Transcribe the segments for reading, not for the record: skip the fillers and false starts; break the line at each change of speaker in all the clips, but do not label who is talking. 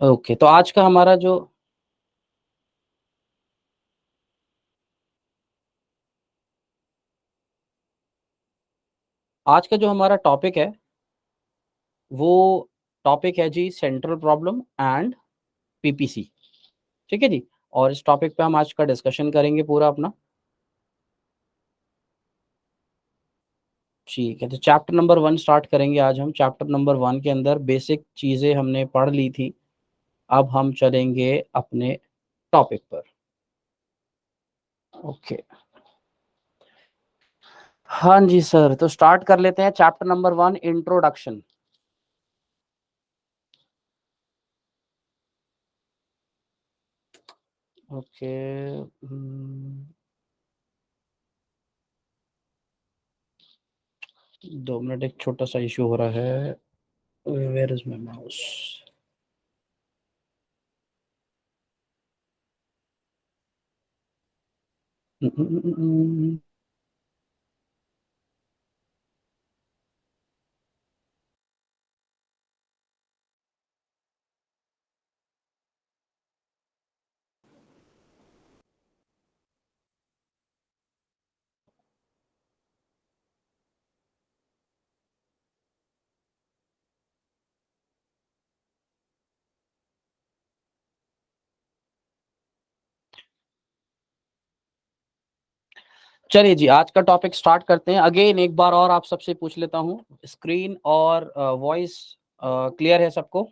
Okay, तो आज का हमारा जो हमारा टॉपिक है वो टॉपिक है जी सेंट्रल प्रॉब्लम एंड पीपीसी। ठीक है जी। और इस टॉपिक पे हम आज का डिस्कशन करेंगे पूरा अपना। ठीक है, तो चैप्टर नंबर 1 स्टार्ट करेंगे आज हम। चैप्टर नंबर 1 के अंदर बेसिक चीज़ें हमने पढ़ ली थी। अब हम चलेंगे अपने टॉपिक पर। ओके, हाँ जी सर, तो स्टार्ट कर लेते हैं chapter number 1, introduction. Okay, 2 minute, एक छोटा सा इशू हो रहा है। Where is my mouse? चलिए जी, आज का टॉपिक स्टार्ट करते हैं। अगेन एक बार और आप सबसे पूछ लेता हूँ, स्क्रीन और वॉइस क्लियर है सबको?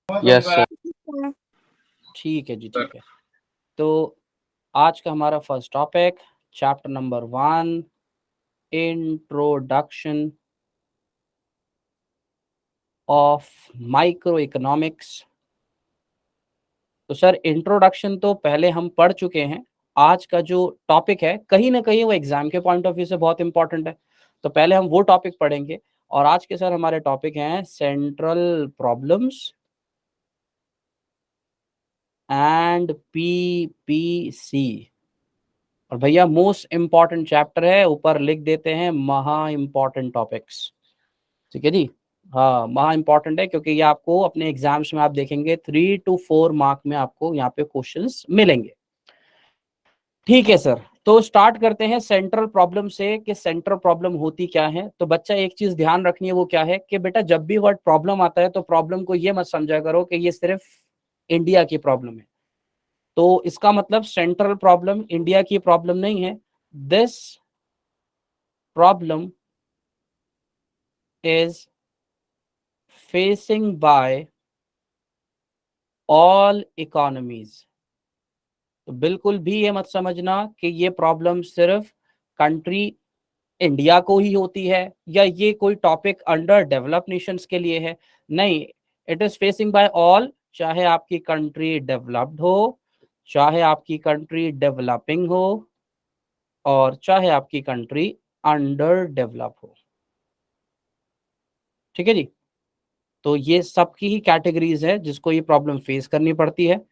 Yes sir.
ठीक है जी, ठीक है। तो आज का हमारा first topic, chapter number 1, introduction of micro economics. तो सर, इंट्रोडक्शन तो पहले हम पढ़ चुके हैं। आज का जो टॉपिक है कहीं ना कहीं वो एग्जाम के पॉइंट ऑफ व्यू से बहुत इंपॉर्टेंट है, तो पहले हम वो टॉपिक पढ़ेंगे। और आज के सर हमारे टॉपिक हैं सेंट्रल प्रॉब्लम्स एंड पीपीसी। और भैया मोस्ट इंपॉर्टेंट चैप्टर है, ऊपर लिख देते हैं महा इंपॉर्टेंट टॉपिक्स। ठीक है जी। हाँ, महा इंपॉर्टेंट है क्योंकि ये आपको अपने एग्जाम्स में आप देखेंगे 3 to 4 मार्क में आपको यहाँ पे क्वेश्चंस मिलेंगे। ठीक है सर, तो स्टार्ट करते हैं सेंट्रल प्रॉब्लम से कि सेंट्रल प्रॉब्लम होती क्या है। तो बच्चा एक चीज ध्यान रखनी है, वो क्या है कि बेटा जब भी वर्ड प्रॉब्लम आता है तो प्रॉब्लम को ये मत समझा करो कि ये सिर्फ इंडिया की प्रॉब्लम है। तो इसका मतलब सेंट्रल प्रॉब्लम इंडिया की प्रॉब्लम नहीं है। This problem is facing by all economies. तो बिल्कुल भी ये मत समझना कि ये प्रॉब्लम सिर्फ कंट्री इंडिया को ही होती है या ये कोई टॉपिक अंडर डेवलप नेशंस के लिए है। नहीं, it is facing by all. चाहे आपकी कंट्री डेवलप्ड हो, चाहे आपकी कंट्री डेवलपिंग हो, और चाहे आपकी कंट्री अंडर डेवलप हो। ठीक है जी। तो ये सबकी ही कैटेगरीज है जिसको ये प्रॉब्लम फेस करनी पड़ती है।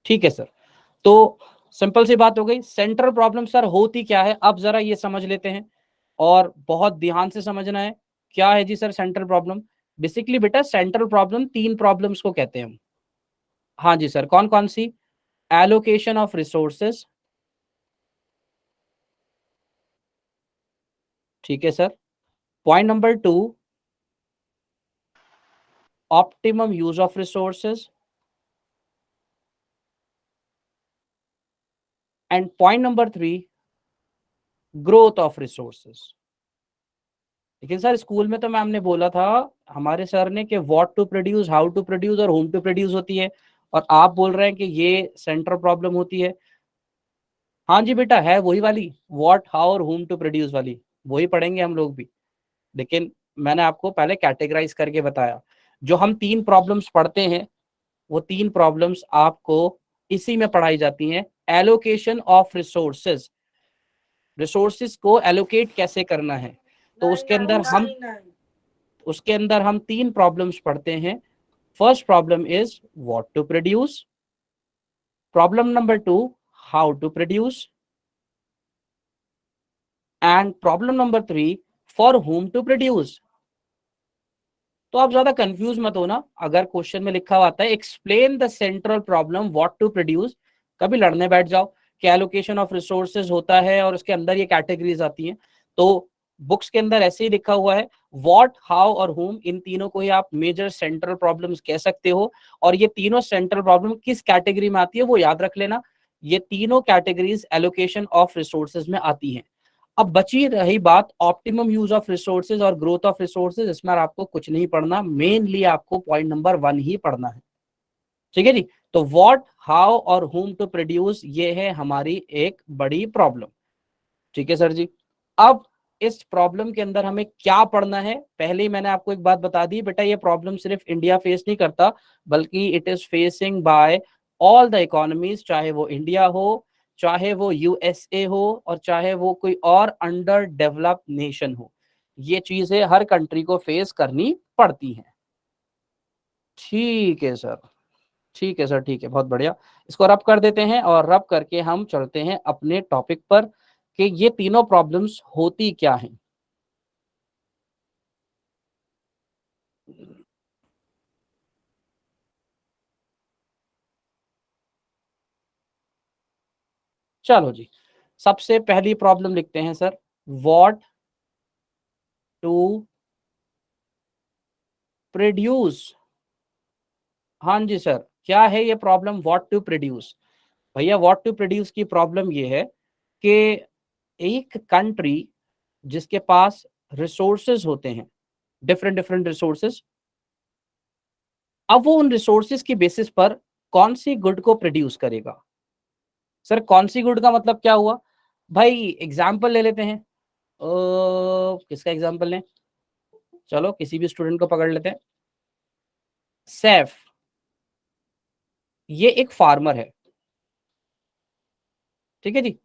ठीक है सर, तो सिंपल सी बात हो गई। सेंट्रल प्रॉब्लम सर होती क्या है, अब जरा ये समझ लेते हैं और बहुत ध्यान से समझना है। क्या है जी सर सेंट्रल प्रॉब्लम? बेसिकली बेटा सेंट्रल प्रॉब्लम 3 प्रॉब्लम्स को कहते हैं हम। हाँ जी सर, कौन कौन सी? Allocation of resources. ठीक है sir. Point number 2, optimum use of resources. And point number 3, growth of resources. लेकिन सर स्कूल में तो मैम ने बोला था, हमारे सर ने, कि what to produce, how to produce और होम टू प्रोड्यूस होती है, और आप बोल रहे हैं कि ये सेंट्रल प्रॉब्लम होती है। हाँ जी बेटा, है वही वाली, व्हाट, हाउ और होम टू प्रोड्यूस वाली, वही पढ़ेंगे हम लोग भी। लेकिन मैंने आपको पहले कैटेगराइज करके बताया। जो हम 3 प्रॉब्लम्स पढ़ते हैं वो 3 प्रॉब्लम्स आपको इसी में पढ़ाई जाती हैं। एलोकेशन ऑफ रिसोर्सेज, रिसोर्सेज को एलोकेट कैसे करना है, तो उसके अंदर हम 3 प्रॉब्लम्स पढ़ते हैं। First problem is what to produce, problem number 2 how to produce, and problem number 3 for whom to produce. तो आप ज्यादा कंफ्यूज मत होना, अगर क्वेश्चन में लिखा हुआ आता है explain the central problem what to produce, कभी लड़ने बैठ जाओ कि एलोकेशन ऑफ रिसोर्सेज होता है और उसके अंदर ये कैटेगरीज आती हैं। तो बुक्स के अंदर ऐसे ही लिखा हुआ है व्हाट, हाउ और whom, इन तीनों को ही आप मेजर सेंट्रल प्रॉब्लम्स कह सकते हो। और ये तीनों सेंट्रल प्रॉब्लम किस कैटेगरी में आती है वो याद रख लेना, ये तीनों कैटेगरीज एलोकेशन ऑफ रिसोर्सेज में आती हैं। अब बची रही बात ऑप्टिमम यूज ऑफ रिसोर्सेज और ग्रोथ ऑफ रिसोर्सेज, इसमें आपको कुछ नहीं पढ़ना, मेनली आपको पॉइंट नंबर 1 ही पढ़ना है। ठीक है जी। तो व्हाट, हाउ और whom टू प्रोड्यूस, ये है हमारी एक बड़ी प्रॉब्लम। ठीक है सर जी। अब इस प्रॉब्लम के अंदर हमें क्या पढ़ना है, पहले ही मैंने आपको एक बात बता दी बेटा, ये प्रॉब्लम सिर्फ इंडिया फेस नहीं करता, बल्कि it is facing by all the economies, चाहे वो इंडिया हो, चाहे वो यूएसए हो, और चाहे वो कोई और अंडर डेवलप्ड नेशन हो, ये चीजें हर कंट्री को फेस करनी पड़ती हैं। ठीक है सर, ठीक है सर, ठीक है, बहुत बढ़िया। इसको रब कर देते हैं और रब करके हम चलते हैं अपने टॉपिक पर कि ये तीनों प्रॉब्लम्स होती क्या हैं। चलो जी, सबसे पहली प्रॉब्लम लिखते हैं सर, व्हाट टू प्रोड्यूस। हाँ जी सर, क्या है ये प्रॉब्लम व्हाट टू प्रोड्यूस। भैया व्हाट टू प्रोड्यूस की प्रॉब्लम ये है कि एक कंट्री जिसके पास रिसोर्सेज होते हैं, डिफरेंट डिफरेंट रिसोर्सेज, अब वो उन रिसोर्सेज की बेसिस पर कौन सी गुड को प्रोड्यूस करेगा। सर कौन सी गुड का मतलब क्या हुआ, भाई एग्जाम्पल ले लेते हैं। किसका एग्जाम्पल लें, चलो किसी भी स्टूडेंट को पकड़ लेते हैं। सैफ, ये एक फार्मर है, ठीक है जी।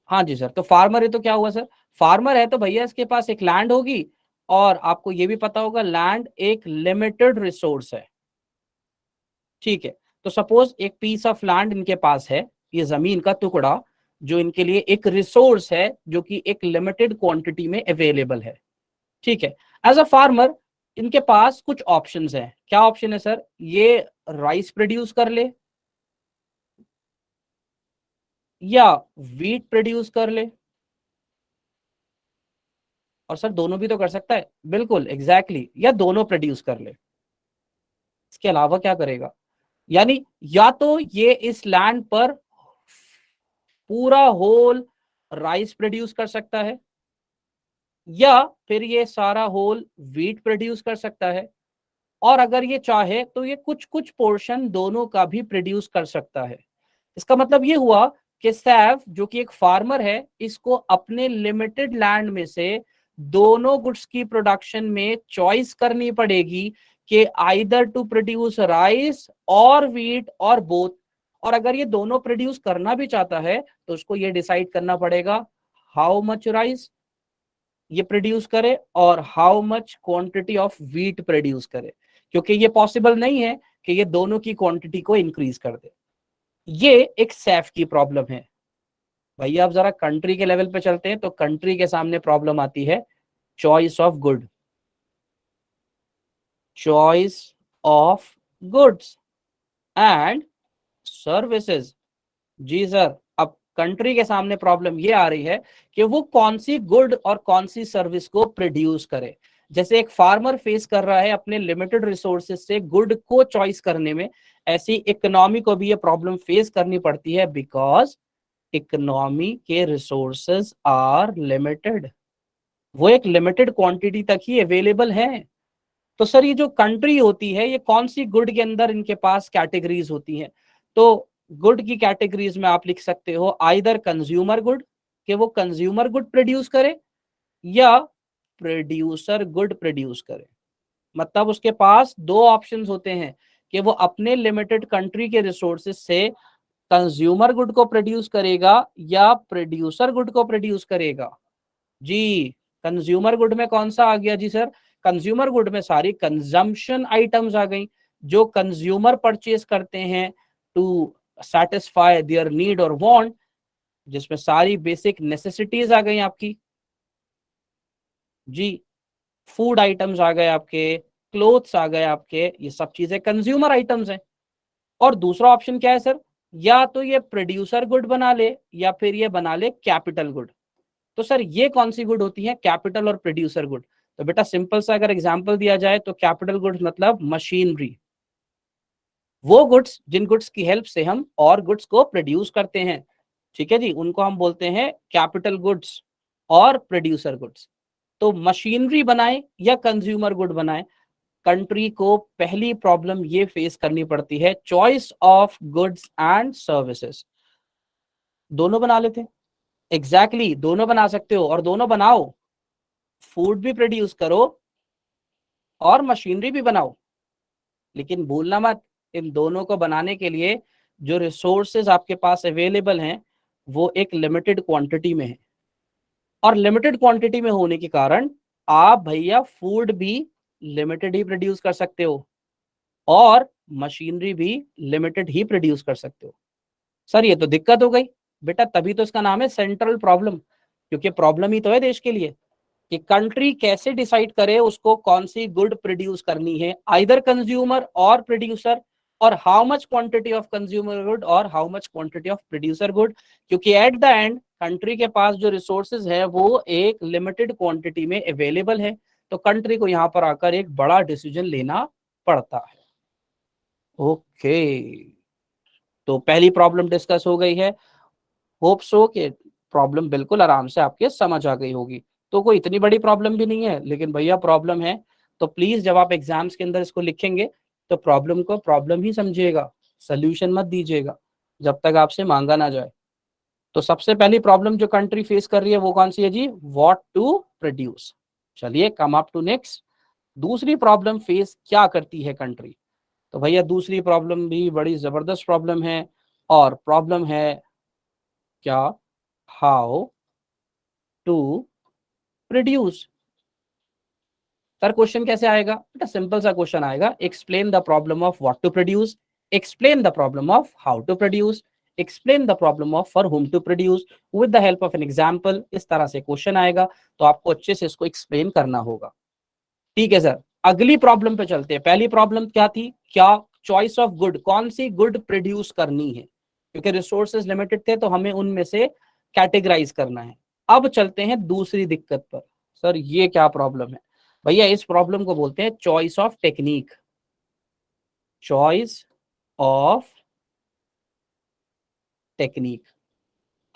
हाँ जी सर, तो फार्मर है तो क्या हुआ सर, फार्मर है तो भैया इसके पास एक लैंड होगी, और आपको ये भी पता होगा लैंड एक लिमिटेड रिसोर्स है। ठीक है, तो सपोज एक पीस ऑफ लैंड इनके पास है, ये जमीन का टुकड़ा, जो इनके लिए एक रिसोर्स है, जो कि एक लिमिटेड क्वांटिटी में अवेलेबल है। ठीक है, एज अ फार्मर इनके पास कुछ ऑप्शंस हैं। क्या ऑप्शन है सर, ये राइस प्रोड्यूस कर ले, या वीट प्रोड्यूस कर ले, और सर दोनों भी तो कर सकता है, बिल्कुल एग्जैक्टली या दोनों प्रोड्यूस कर ले। इसके अलावा क्या करेगा, यानी या तो ये इस लैंड पर पूरा होल राइस प्रोड्यूस कर सकता है, या फिर ये सारा होल वीट प्रोड्यूस कर सकता है, और अगर ये चाहे तो ये कुछ कुछ पोर्शन दोनों का भी प्रोड्यूस कर सकता है। इसका मतलब ये हुआ कि सैफ जो कि एक फार्मर है, इसको अपने लिमिटेड लैंड में से दोनों गुड्स की प्रोडक्शन में चॉइस करनी पड़ेगी कि आइदर टू प्रोड्यूस राइस और व्हीट और बोथ। और अगर ये दोनों प्रोड्यूस करना भी चाहता है तो उसको ये डिसाइड करना पड़ेगा हाउ मच राइस ये प्रोड्यूस करे और how much quantity of wheat produce करे, क्योंकि ये पॉसिबल नहीं है कि ये दोनों की क्वांटिटी को इंक्रीज कर दे। ये एक सैफ की प्रॉब्लम है। भैया आप जरा कंट्री के लेवल पे चलते हैं, तो कंट्री के सामने प्रॉब्लम आती है choice of good, choice of goods and services. जी सर, अब कंट्री के सामने प्रॉब्लम ये आ रही है कि वो कौन सी गुड और कौन सी सर्विस को प्रोड्यूस करे। जैसे एक फार्मर फेस कर रहा है अपने लिमिटेड रिसोर्सेज से गुड को चॉइस करने में, ऐसी इकोनॉमी को भी ये प्रॉब्लम फेस करनी पड़ती है, बिकॉज इकोनॉमी के रिसोर्सेज आर लिमिटेड, वो एक लिमिटेड क्वांटिटी तक ही अवेलेबल है। तो सर ये जो कंट्री होती है, ये कौन सी गुड के अंदर इनके पास कैटेगरीज होती हैं। तो गुड की कैटेगरीज में आप लिख सकते हो आइदर कंज्यूमर गुड, कि वो कंज्यूमर गुड प्रोड्यूस करे, या प्रोड्यूसर गुड प्रोड्यूस करे। मतलब उसके पास दो ऑप्शंस होते हैं कि वो अपने लिमिटेड कंट्री के रिसोर्सेज से कंज्यूमर गुड को प्रोड्यूस करेगा या प्रोड्यूसर गुड को प्रोड्यूस करेगा। जी, कंज्यूमर गुड में कौन सा आ गया जी सर, कंज्यूमर गुड में सारी कंजम्पशन आइटम्स आ गई, जो कंज्यूमर परचेज करते हैं टू सेटिस्फाई देयर नीड और वांट, जिसमें सारी बेसिक नेसेसिटीज आ गई आपकी। जी। फूड आइटम्स आ गए आपके, क्लोथ्स आ गए आपके, ये सब चीजें कंज्यूमर आइटम्स हैं। और दूसरा ऑप्शन क्या है सर, या तो ये प्रोड्यूसर गुड बना ले या फिर ये बना ले कैपिटल गुड। तो सर ये कौन सी गुड होती है, कैपिटल और प्रोड्यूसर गुड? तो बेटा सिंपल सा अगर एग्जांपल दिया जाए तो कैपिटल गुड्स मतलब मशीनरी, वो गुड्स जिन गुड्स की हेल्प से हम और गुड्स को प्रोड्यूस करते हैं, ठीक है जी, उनको हम बोलते हैं कैपिटल गुड्स और प्रोड्यूसर गुड्स। तो मशीनरी बनाए या कंज्यूमर गुड बनाए, कंट्री को पहली प्रॉब्लम ये फेस करनी पड़ती है, choice of goods and services. दोनों बना लेते हैं, एग्जैक्टली दोनों बना सकते हो और दोनों बनाओ, फूड भी प्रोड्यूस करो और मशीनरी भी बनाओ। लेकिन भूलना मत, इन दोनों को बनाने के लिए जो रिसोर्सेज आपके पास अवेलेबल हैं वो एक लिमिटेड क्वांटिटी में है, और लिमिटेड क्वांटिटी में होने के कारण आप भैया फूड भी लिमिटेड ही प्रोड्यूस कर सकते हो और मशीनरी भी लिमिटेड ही प्रोड्यूस कर सकते हो। सर ये तो दिक्कत हो गई बेटा, तभी तो इसका नाम है सेंट्रल प्रॉब्लम, क्योंकि प्रॉब्लम ही तो है देश के लिए कि कंट्री कैसे डिसाइड करे उसको कौन सी गुड प्रोड्यूस करनी है, आइदर कंज्यूमर और प्रोड्यूसर, और how much quantity of consumer good और how much quantity of producer good. क्योंकि एट द एंड कंट्री के पास जो रिसोर्सेज है वो एक लिमिटेड क्वांटिटी में अवेलेबल है, तो कंट्री को यहाँ पर आकर एक बड़ा डिसीजन लेना पड़ता है। ओके, तो पहली प्रॉब्लम डिस्कस हो गई है। होप सो कि प्रॉब्लम बिल्कुल आराम से आपके समझ आ गई होगी। तो कोई इतनी बड़ी प्रॉब्लम भी नहीं है, लेकिन भैया प्रॉब्लम है, तो प्लीज जब आप एग्जाम्स के अंदर इसको लिखेंगे तो प्रॉब्लम को प्रॉब्लम ही समझिएगा, सोल्यूशन मत दीजिएगा जब तक आपसे मांगा ना जाए। तो सबसे पहली प्रॉब्लम जो कंट्री फेस कर रही है वो कौन सी है जी, व्हाट टू प्रोड्यूस। चलिए कम अप टू नेक्स्ट, दूसरी प्रॉब्लम फेस क्या करती है कंट्री। तो भैया दूसरी प्रॉब्लम भी बड़ी जबरदस्त प्रॉब्लम है, और प्रॉब्लम है क्या, how to produce. Sir question कैसे आएगा बेटा, सिंपल सा क्वेश्चन आएगा, explain the problem of what to produce, explain the problem of how to produce, explain the problem of for whom to produce with the help of an example. इस तरह से question आएगा, तो आपको अच्छे से इसको एक्सप्लेन करना होगा। ठीक है सर, अगली प्रॉब्लम पे चलते हैं। पहली प्रॉब्लम क्या थी, क्या चॉइस ऑफ गुड, कौन सी गुड प्रोड्यूस करनी है, क्योंकि रिसोर्सेज लिमिटेड थे तो हमें उनमें से कैटेगराइज करना है। अब चलते हैं दूसरी दिक्कत पर। सर ये क्या प्रॉब्लम है भैया, इस प्रॉब्लम को बोलते हैं choice of technique, choice of technique.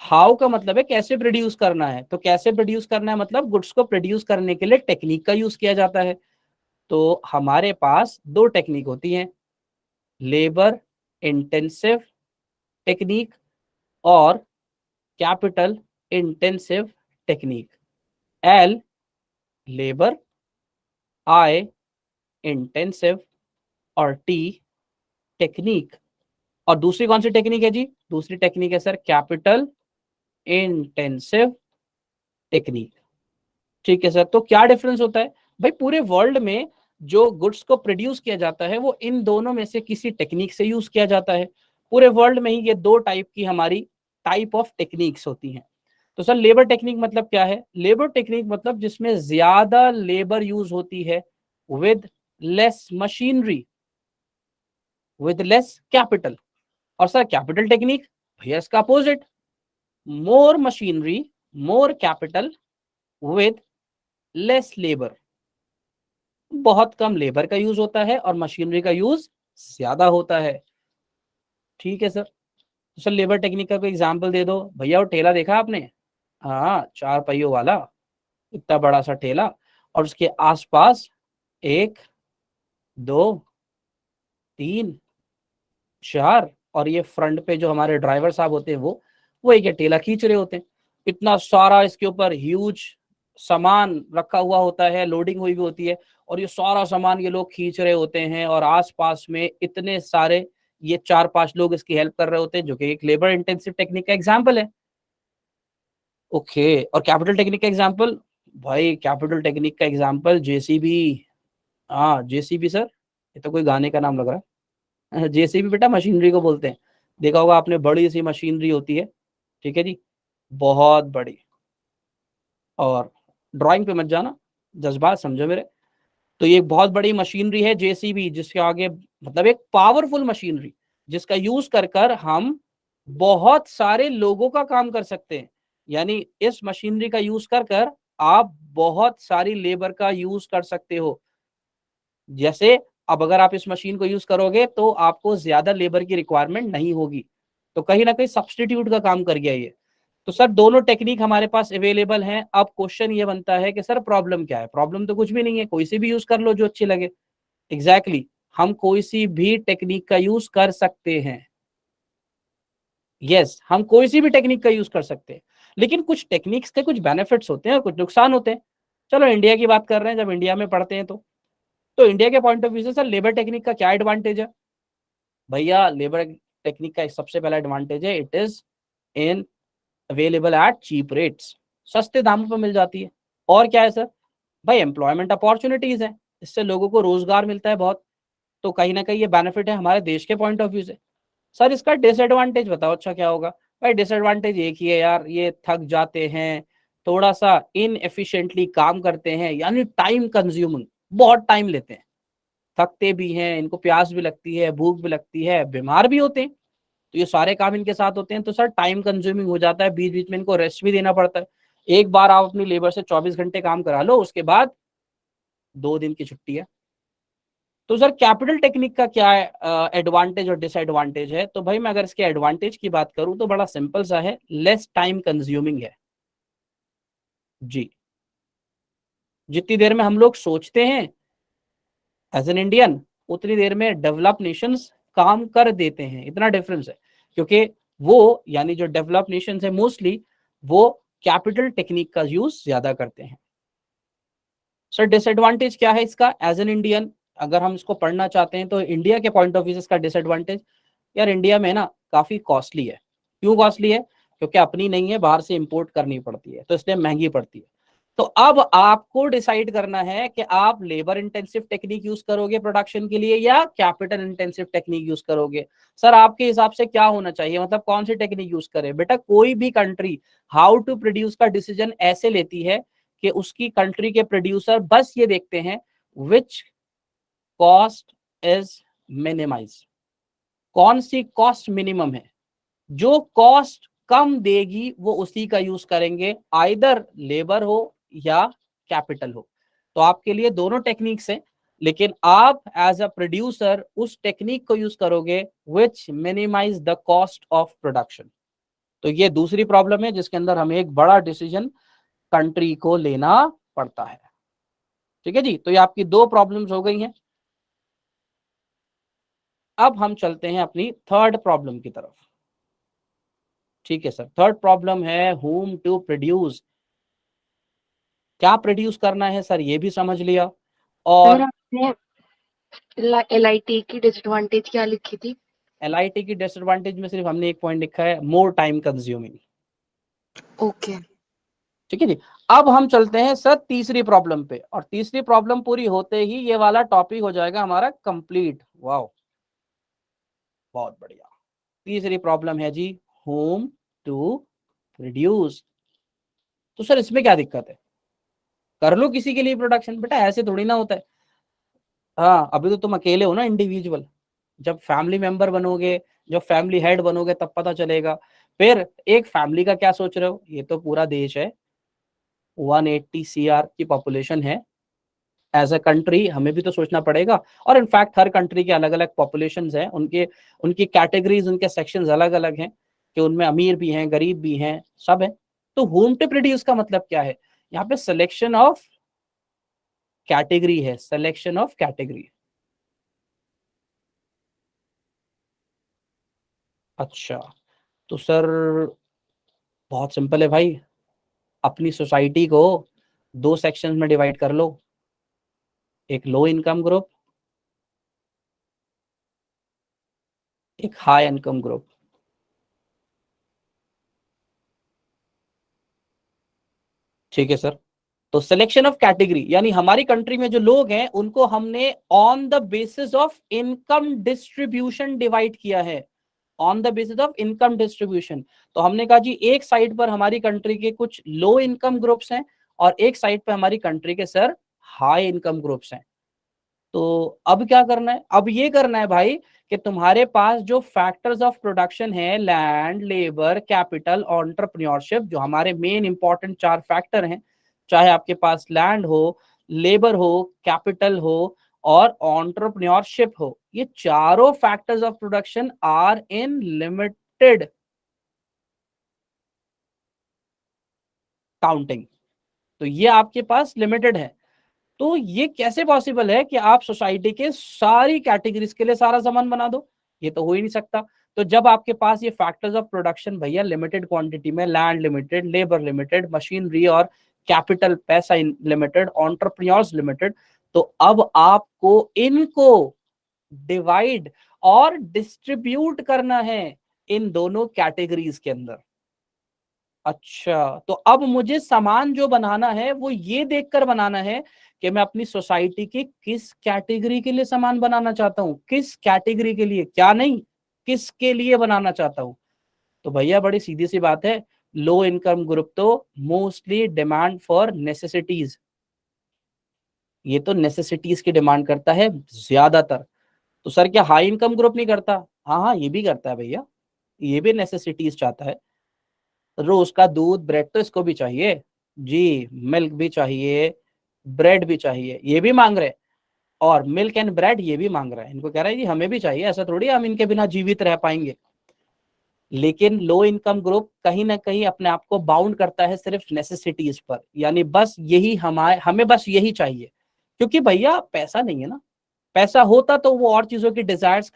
How का मतलब है कैसे प्रोड्यूस करना है, तो कैसे प्रोड्यूस करना है मतलब गुड्स को प्रोड्यूस करने के लिए टेक्निक का यूज किया जाता है। तो हमारे पास दो टेक्निक होती हैं, लेबर इंटेंसिव टेक्निक और capital intensive technique. L labour, I intensive और टी टेक्निक। और दूसरी कौन सी टेक्निक है जी, दूसरी टेक्निक है सर कैपिटल इंटेंसिव टेक्निक। ठीक है सर, तो क्या डिफरेंस होता है भाई, पूरे वर्ल्ड में जो गुड्स को प्रोड्यूस किया जाता है वो इन दोनों में से किसी टेक्निक से यूज किया जाता है। पूरे वर्ल्ड में ही ये दो टाइप की हमारी टाइप ऑफ टेक्निक्स होती हैं। तो सर लेबर टेक्निक मतलब क्या है, लेबर टेक्निक मतलब जिसमें ज्यादा लेबर यूज होती है with less machinery, with less capital. और सर कैपिटल टेक्निक भैया इसका opposite, more machinery, more capital with less labour, बहुत कम लेबर का यूज होता है और मशीनरी का यूज ज्यादा होता है। ठीक है सर, तो सर लेबर टेक्निक का कोई एग्जांपल दे दो भैया। वो ठेला देखा आपने, हाँ चार पहियों वाला, इतना बड़ा सा ठेला, और उसके आसपास एक, दो, तीन, चार, और ये फ्रंट पे जो हमारे ड्राइवर साहब होते हैं वो एक ये ठेला खींच रहे होते हैं। इतना सारा इसके ऊपर ह्यूज सामान रखा हुआ होता है, लोडिंग हुई भी होती है, और ये सारा सामान ये लोग खींच रहे होते हैं, और आसपास में इतने सारे ये चार पांच लोग इसकी हेल्प कर रहे होते हैं, जो कि एक लेबर इंटेंसिव टेक्निक का एग्जाम्पल है। ओके, और कैपिटल टेक्निक का एग्जाम्पल, भाई कैपिटल टेक्निक का एग्जाम्पल जेसीबी। हाँ जेसीबी सर, ये तो कोई गाने का नाम लग रहा है। जेसीबी बेटा मशीनरी को बोलते हैं, देखा होगा आपने, बड़ी सी मशीनरी होती है, ठीक है जी, बहुत बड़ी। और ड्राइंग पे मत जाना, जज्बात समझो मेरे। तो ये एक बहुत बड़ी मशीनरी है जेसीबी, जिसके आगे मतलब एक पावरफुल मशीनरी जिसका यूज कर कर हम बहुत सारे लोगों का काम कर सकते हैं। यानी इस मशीनरी का यूज कर कर आप बहुत सारी लेबर का यूज कर सकते हो। जैसे अब अगर आप इस मशीन को यूज करोगे तो आपको ज्यादा लेबर की रिक्वायरमेंट नहीं होगी, तो कहीं ना कहीं सब्सटीट्यूट का काम कर गया ये। तो सर दोनों टेक्निक हमारे पास अवेलेबल हैं। अब क्वेश्चन ये बनता है कि सर प्रॉब्लम क्या है? प्रॉब्लम तो कुछ भी नहीं है, कोई सी भी यूज कर लो जो अच्छी लगे। एग्जैक्टली हम कोई सी भी टेक्निक का यूज कर सकते हैं। यस, हम कोई सी भी टेक्निक का यूज कर सकते हैं, लेकिन कुछ टेक्निक्स के कुछ बेनिफिट्स होते हैं और कुछ नुकसान होते हैं। चलो इंडिया की बात कर रहे हैं, जब इंडिया में पढ़ते हैं तो इंडिया के पॉइंट ऑफ व्यू से सर लेबर टेक्निक का क्या एडवांटेज है? भैया लेबर टेक्निक का एक सबसे पहला एडवांटेज है, it is in available at cheap rates, सस्ते दामों पर मिल जाती है। और क्या है सर? भाई एम्प्लॉयमेंट अपॉर्चुनिटीज है, इससे लोगों को रोजगार मिलता है बहुत। तो कहीं ना कहीं ये बेनिफिट है हमारे देश के पॉइंट ऑफ व्यू से। सर इसका डिसएडवांटेज बताओ, अच्छा क्या होगा? भाई डिसएडवांटेज एक ही है यार, ये थक जाते हैं, थोड़ा सा इनएफिशिएंटली काम करते हैं, यानी टाइम कंज्यूमिंग, बहुत टाइम लेते हैं, थकते भी हैं, इनको प्यास भी लगती है, भूख भी लगती है, बीमार भी होते हैं। तो ये सारे काम इनके साथ होते हैं, तो सर टाइम कंज्यूमिंग हो जाता है, बीच बीच में इनको रेस्ट भी देना पड़ता है। एक बार आप अपनी लेबर से 24 घंटे काम करा लो, उसके बाद 2 दिन की छुट्टी है। तो सर कैपिटल टेक्निक का क्या एडवांटेज और डिसएडवांटेज है? तो भाई मैं अगर इसके एडवांटेज की बात करूं तो बड़ा सिंपल सा है, लेस टाइम कंज्यूमिंग है जी। जितनी देर में हम लोग सोचते हैं एज एन इंडियन, उतनी देर में डेवलप नेशंस काम कर देते हैं, इतना डिफरेंस है। क्योंकि वो यानी जो डेवलप नेशंस है मोस्टली वो कैपिटल टेक्निक का यूज ज्यादा करते हैं। सर डिसएडवांटेज क्या है इसका एज एन इंडियन? अगर हम इसको पढ़ना चाहते हैं तो इंडिया के पॉइंट ऑफ व्यू से इसका डिसएडवांटेज, यार इंडिया में ना काफी कॉस्टली है। क्यों कॉस्टली है? क्योंकि अपनी नहीं है, बाहर से इंपोर्ट करनी पड़ती है, तो इसलिए महंगी पड़ती है। तो अब आपको डिसाइड करना है कि आप लेबर इंटेंसिव टेक्निक यूज करोगे प्रोडक्शन के लिए या कैपिटल इंटेंसिव टेक्निक यूज करोगे। सर आपके हिसाब से क्या होना चाहिए, मतलब कौन सी टेक्निक यूज करें? बेटा कोई भी कंट्री हाउ टू प्रोड्यूस का डिसीजन ऐसे लेती है कि उसकी कंट्री के प्रोड्यूसर बस ये देखते हैं विच कॉस्ट इज मिनिमाइज, कौन सी कॉस्ट मिनिमम है, जो कॉस्ट कम देगी वो उसी का यूज करेंगे, आइदर लेबर हो या कैपिटल हो। तो आपके लिए दोनों टेक्निक्स हैं, लेकिन आप एज अ प्रोड्यूसर उस टेक्निक को यूज करोगे which minimise the cost of production. तो ये दूसरी प्रॉब्लम है जिसके अंदर हमें एक बड़ा डिसीजन कंट्री को लेना पड़ता है। ठीक है जी, तो ये आपकी दो प्रॉब्लम्स हो गई हैं। अब हम चलते हैं अपनी थर्ड प्रॉब्लम की तरफ। ठीक है सर, थर्ड प्रॉब्लम है होम टू प्रोड्यूस, क्या प्रोड्यूस करना है सर ये भी समझ लिया।
सर
और
आपने LIT की डिसएडवांटेज क्या लिखी थी?
LIT की डिसएडवांटेज में सिर्फ हमने एक पॉइंट लिखा है, मोर टाइम कंज्यूमिंग।
ओके।
ठीक है जी, अब हम चलते हैं सर तीसरी प्रॉब्लम पे, और तीसरी प्रॉब्लम पूरी होते ही ये वाला टॉपिक हो जाएगा हमारा कंप्लीट। वाओ बहुत बढ़िया। तीसरी प्रॉब्लम है जी होम टू प्रोड्यूस। तो सर इसमें क्या दिक्कत है, कर लो किसी के लिए प्रोडक्शन, बेटा ऐसे थोड़ी ना होता है। हाँ अभी तो तुम अकेले हो ना इंडिविजुअल, जब फैमिली मेंबर बनोगे, जब फैमिली हेड बनोगे तब पता चलेगा। फिर एक फैमिली का क्या सोच रहे हो, ये तो पूरा देश है, 180 CR की पॉपुलेशन है, एज अ कंट्री हमें भी तो सोचना पड़ेगा। और इनफैक्ट हर कंट्री के अलग अलग पॉपुलेशंस हैं, उनके उनकी कैटेगरीज, उनके सेक्शंस अलग अलग हैं, कि उनमें अमीर भी हैं, गरीब भी हैं, सब है। तो होम टू प्रोड्यूस का मतलब क्या है? यहाँ पे सिलेक्शन ऑफ कैटेगरी है, सिलेक्शन ऑफ कैटेगरी। अच्छा, तो सर बहुत सिंपल है भाई, अपनी सोसाइटी को दो सेक्शंस में डिवाइड कर लो, एक लो इनकम ग्रुप, एक हाई इनकम ग्रुप। ठीक है सर, तो सिलेक्शन ऑफ कैटेगरी यानी हमारी कंट्री में जो लोग हैं उनको हमने on the basis of income distribution divide किया है, on the basis of income distribution. तो हमने कहा जी एक साइड पर हमारी कंट्री के कुछ लो इनकम ग्रुप्स हैं और एक साइड पर हमारी कंट्री के सर हाई इनकम ग्रुप्स हैं। तो अब क्या करना है, अब ये करना है भाई कि तुम्हारे पास जो फैक्टर्स ऑफ प्रोडक्शन है, लैंड, लेबर, कैपिटल, एंटरप्रेन्योरशिप, जो हमारे मेन इंपॉर्टेंट 4 फैक्टर हैं, चाहे आपके पास लैंड हो, लेबर हो, कैपिटल हो और एंटरप्रेन्योरशिप हो, ये चारों factors of production are in limited counting. तो ये आपके पास लिमिटेड है। तो ये कैसे पॉसिबल है कि आप सोसाइटी के सारी कैटेगरीज के लिए सारा सामान बना दो? ये तो हो ही नहीं सकता। तो जब आपके पास ये फैक्टर्स ऑफ प्रोडक्शन भैया लिमिटेड क्वांटिटी में, land limited, labour limited, machinery और कैपिटल पैसा लिमिटेड, एंटरप्रेन्योर्स लिमिटेड, तो अब आपको इनको डिवाइड और डिस्ट्रीब्यूट करना है इन दोनों कैटेगरीज के अंदर। अच्छा, तो अब मुझे सामान जो बनाना है वो ये देखकर बनाना है कि मैं अपनी सोसाइटी की किस कैटेगरी के लिए सामान बनाना चाहता हूं, किस कैटेगरी के लिए, क्या नहीं, किसके लिए बनाना चाहता हूं। तो भैया बड़ी सीधी सी बात है, लो इनकम ग्रुप तो मोस्टली डिमांड फॉर नेसेसिटीज, ये तो नेसेसिटीज की डिमांड करता है ज्यादातर। तो सर क्या हाई इनकम ग्रुप नहीं करता? हाँ हाँ, ये भी करता है भैया, ये भी नेसेसिटीज चाहता है। रोज का दूध, ब्रेड तो इसको भी चाहिए जी, मिल्क भी चाहिए, ब्रेड भी चाहिए, ये भी मांग रहे हैं। और मिल्क एंड ब्रेड ये भी मांग रहा है, इनको कह रहा है जी हमें भी चाहिए, ऐसा थोड़ी हम इनके बिना जीवित रह पाएंगे। लेकिन लो इनकम ग्रुप कहीं ना कहीं अपने आप को बाउंड करता है सिर्फ नेसेसिटीज पर, यानी बस यही हमें बस यही चाहिए। क्योंकि भैया पैसा नहीं है ना, पैसा होता तो वो और चीजों की डिजायर्स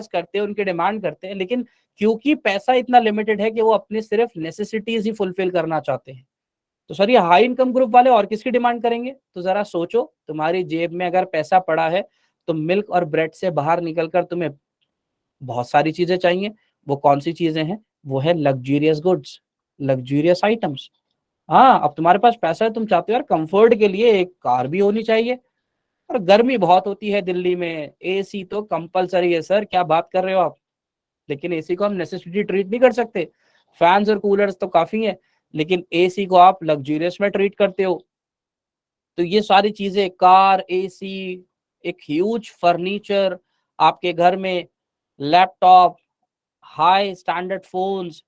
करते उनकी डिमांड करते हैं, लेकिन क्योंकि पैसा इतना लिमिटेड है कि वो अपने सिर्फ नेसेसिटीज ही फुलफिल करना चाहते हैं। तो सर ये हाई इनकम ग्रुप वाले और किसकी डिमांड करेंगे? तो जरा सोचो, तुम्हारी जेब में अगर पैसा पड़ा है तो मिल्क और ब्रेड से बाहर निकलकर तुम्हें बहुत सारी चीजें चाहिए। वो कौन सी चीजें हैं? वो है लग्जूरियस गुड्स, लग्जूरियस आइटम्स। हाँ, अब तुम्हारे पास पैसा है, तुम चाहते हो यार कंफर्ट के लिए एक कार भी होनी चाहिए, और गर्मी बहुत होती है दिल्ली में, एसी तो कंपलसरी है सर, क्या बात कर रहे हो आप। लेकिन एसी को हम नेसेसिटी ट्रीट नहीं कर सकते, फैंस और कूलर्स तो काफी हैं, लेकिन एसी को आप लग्जूरियस में ट्रीट करते हो। तो ये सारी चीजें, कार, एसी, एक ह्यूज फर्नीचर आपके घर में, लैपटॉप, हाई स्टैंडर्ड फोन्स,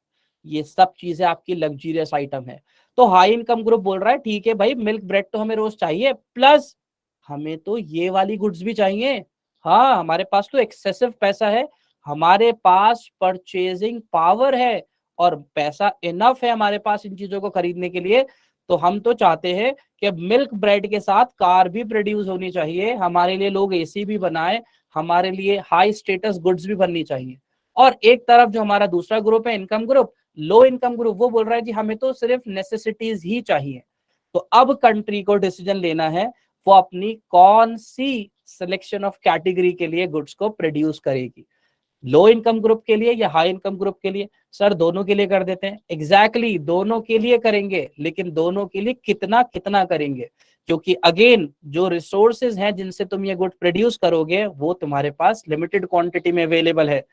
ये सब चीजें आपकी लग्जूरियस आइटम है। तो हाई इनकम ग्रुप बोल रहा है ठीक है भाई, मिल्क ब्रेड तो हमें रोज चाहिए, प्लस हमें तो ये वाली गुड्स भी चाहिए। हाँ, हमारे पास तो एक्सेसिव पैसा है, हमारे पास परचेजिंग पावर है और पैसा इनफ है हमारे पास इन चीजों को खरीदने के लिए। तो हम तो चाहते हैं कि मिल्क ब्रेड के साथ कार भी प्रोड्यूस होनी चाहिए, हमारे लिए लोग एसी भी बनाए, हमारे लिए हाई स्टेटस गुड्स भी बननी चाहिए। और एक तरफ जो हमारा दूसरा ग्रुप है income group, low income group, वो बोल रहा है जी हमें तो सिर्फ नेसेसिटीज ही चाहिए। तो अब कंट्री को डिसीजन लेना है वो अपनी कौन सी सिलेक्शन ऑफ कैटेगरी के लिए गुड्स को प्रोड्यूस करेगी, लो इनकम ग्रुप के लिए या हाई इनकम ग्रुप के लिए। सर दोनों के लिए कर देते हैं, एग्जैक्टली दोनों के लिए करेंगे, लेकिन दोनों के लिए कितना कितना करेंगे, क्योंकि अगेन जो रिसोर्सेज हैं जिनसे तुम ये गुड प्रोड्यूस करोगे वो तुम्हारे पास लिमिटेड क्वांटिटी में अवेलेबल है।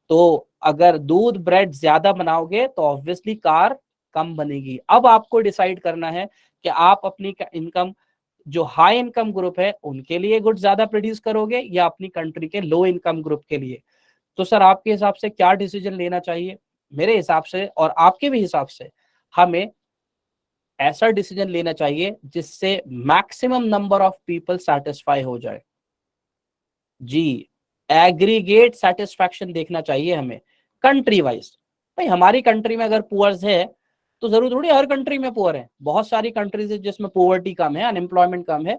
तो अगर दूध ब्रेड ज्यादा बनाओगे तो ऑब्वियसली कार कम बनेगी। अब आपको डिसाइड करना है कि आप अपनी इनकम, जो हाई इनकम ग्रुप है उनके लिए गुड ज्यादा प्रोड्यूस करोगे या अपनी कंट्री के लो इनकम ग्रुप के लिए। तो सर आपके हिसाब से क्या डिसीजन लेना चाहिए? मेरे हिसाब से और आपके भी हिसाब से हमें ऐसा डिसीजन लेना चाहिए जिससे maximum number of people satisfy हो जाए। जी, एग्रीगेट सेटिस्फैक्शन देखना चाहिए हमें कंट्री वाइज। भाई हमारी कंट्री में अगर पुअर्स है तो जरूर थोड़ी हर कंट्री में पुअर है, बहुत सारी कंट्रीज है जिसमें पोवर्टी कम है, अनएम्प्लॉयमेंट कम है,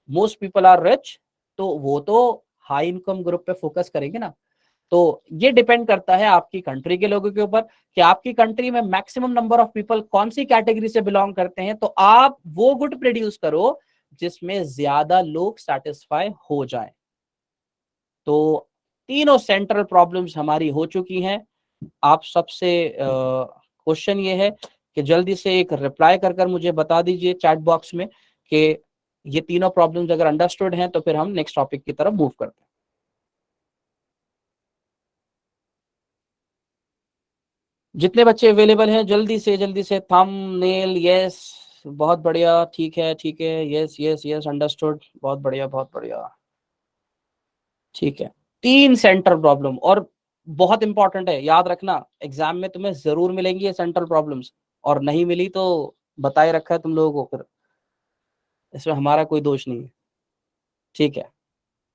मोस्ट पीपल आर रिच, तो वो तो हाई इनकम ग्रुप पे फोकस करेंगे ना। तो ये डिपेंड करता है आपकी कंट्री के लोगों के ऊपर कि आपकी कंट्री में मैक्सिमम नंबर ऑफ पीपल कौन सी कैटेगरी से बिलोंग करते हैं, तो आप वो गुड प्रोड्यूस करो जिसमें ज्यादा लोग सेटिस्फाई हो जाएं। तो तीनों सेंट्रल प्रॉब्लम्स हमारी हो चुकी हैं। आप सबसे क्वेश्चन ये है कि जल्दी से एक रिप्लाई कर कर मुझे बता दीजिए चैट बॉक्स में कि ये तीनों प्रॉब्लम्स अगर अंडरस्टूड हैं तो फिर हम नेक्स्ट टॉपिक की तरफ मूव करते हैं। जितने बच्चे अवेलेबल हैं जल्दी से थंबनेल यस बहुत बढ़िया, ठीक है ठीक है, यस यस यस, अंडरस्टूड, बहुत बढ़िया बहुत बढ़िया, ठीक है। 3 सेंट्रल प्रॉब्लम, और बहुत इंपॉर्टेंट है, याद रखना एग्जाम में तुम्हें जरूर मिलेंगी ये सेंट्रल प्रॉब्लम्स, और नहीं मिली तो बताए रखा है तुम लोगों को, फिर इसमें हमारा कोई दोष नहीं है, ठीक है।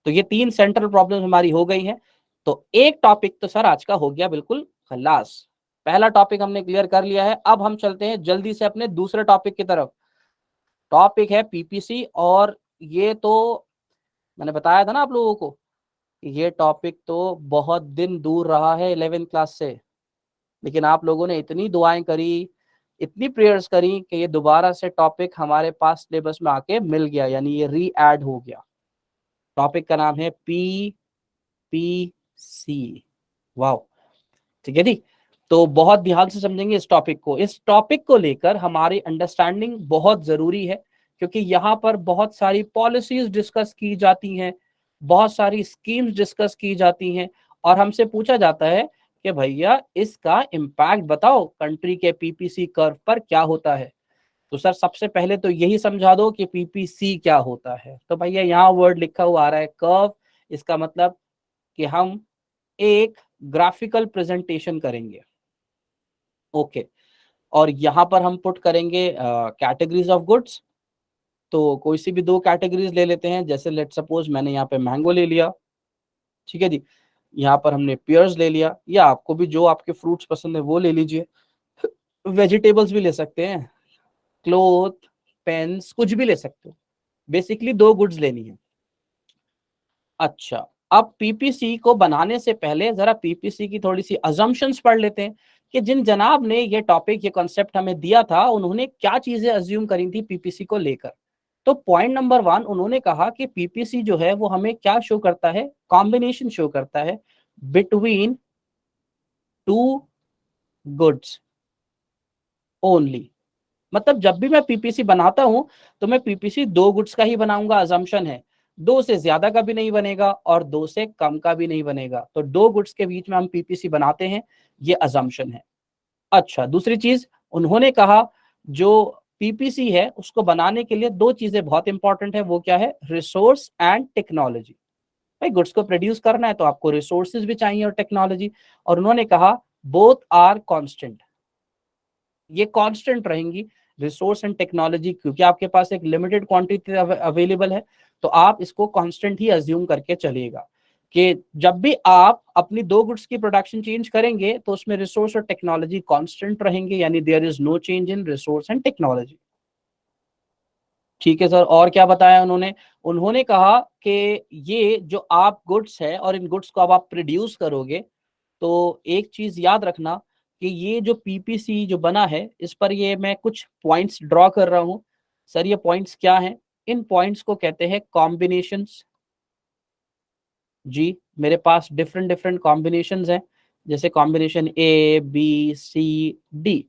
तो ये 3 सेंट्रल प्रॉब्लम हमारी हो गई हैं। तो एक टॉपिक तो सर आज का हो गया बिल्कुल खलास, पहला टॉपिक हमने क्लियर कर लिया है। अब हम चलते हैं जल्दी से अपने दूसरे टॉपिक की तरफ। टॉपिक है पीपीसी, और ये तो मैंने बताया था ना आप लोगों को, ये टॉपिक तो बहुत दिन दूर रहा है 11th क्लास से, लेकिन आप लोगों ने इतनी दुआएं करी, इतनी प्रेयर्स करी कि ये दोबारा से टॉपिक हमारे पास सिलेबस में आके मिल गया, यानी ये री ऐड हो गया। टॉपिक का नाम है पीपीसी। वाह, ठीक है जी। तो बहुत ध्यान से समझेंगे इस टॉपिक को। इस टॉपिक को लेकर हमारी अंडरस्टैंडिंग बहुत जरूरी है, क्योंकि यहाँ पर बहुत सारी पॉलिसीज डिस्कस की जाती हैं, बहुत सारी स्कीम्स डिस्कस की जाती हैं, और हमसे पूछा जाता है कि भैया इसका इम्पैक्ट बताओ, कंट्री के पीपीसी कर्व पर क्या होता है। तो सर सबसे पहले तो यही समझा दो कि पीपीसी क्या होता है। तो भैया यहाँ वर्ड लिखा हुआ आ रहा है कर्व, इसका मतलब कि हम एक ग्राफिकल प्रेजेंटेशन करेंगे, ओके। और यहाँ पर हम पुट करेंगे कैटेगरीज ऑफ गुड्स। तो कोई सी भी 2 कैटेगरीज ले लेते हैं, जैसे लेट सपोज मैंने यहाँ पे मैंगो ले लिया, ठीक है जी। यहाँ पर हमने पियर्स ले लिया, या आपको भी जो आपके फ्रूट्स पसंद है वो ले लीजिए, वेजिटेबल्स भी ले सकते हैं, क्लोथ, पेन्स, कुछ भी ले सकते हो। बेसिकली 2 गुड्स लेनी है। अच्छा, अब पीपीसी को बनाने से पहले जरा पीपीसी की थोड़ी सी अजम्पशंस पढ़ लेते हैं, कि जिन जनाब ने ये टॉपिक, ये कॉन्सेप्ट हमें दिया था, उन्होंने क्या चीजें अज्यूम करी थी पीपीसी को लेकर। तो पॉइंट नंबर 1, उन्होंने कहा कि पीपीसी जो है वो हमें क्या शो करता है, कॉम्बिनेशन शो करता है बिटवीन 2 गुड्स ओनली। मतलब जब भी मैं पीपीसी बनाता हूं तो मैं पीपीसी 2 गुड्स का ही बनाऊंगा, अजम्पशन है। 2 से ज्यादा का भी नहीं बनेगा और 2 से कम का भी नहीं बनेगा। तो 2 गुड्स के बीच में हम पीपीसी बनाते हैं, ये अजम्पशन है। अच्छा, दूसरी चीज उन्होंने कहा, जो पीपीसी है उसको बनाने के लिए 2 चीजें बहुत इंपॉर्टेंट है, वो क्या है, रिसोर्स एंड टेक्नोलॉजी। भाई गुड्स को प्रोड्यूस करना है तो आपको रिसोर्सेज भी चाहिए और टेक्नोलॉजी। और उन्होंने कहा बोथ आर कांस्टेंट, ये कांस्टेंट रहेंगी, रिसोर्स एंड टेक्नोलॉजी, क्योंकि आपके पास एक लिमिटेड क्वांटिटी अवेलेबल है। तो आप इसको कांस्टेंट ही अज्यूम करके चलिएगा, कि जब भी आप अपनी 2 गुड्स की प्रोडक्शन चेंज करेंगे तो उसमें रिसोर्स और टेक्नोलॉजी कांस्टेंट रहेंगे, यानी there is no change in resource and technology. ठीक है सर, और क्या बताया उन्होंने, उन्होंने कहा कि ये जो आप गुड्स है और इन गुड्स को अब आप प्रोड्यूस करोगे, तो एक चीज याद रखना कि ये जो पीपीसी जो बना है, इस पर ये मैं कुछ पॉइंट्स ड्रॉ कर रहा हूं। सर ये पॉइंट्स क्या हैं, इन पॉइंट्स को कहते हैं कॉम्बिनेशंस। जी, मेरे पास डिफरेंट डिफरेंट कॉम्बिनेशंस हैं, जैसे combination A B C D,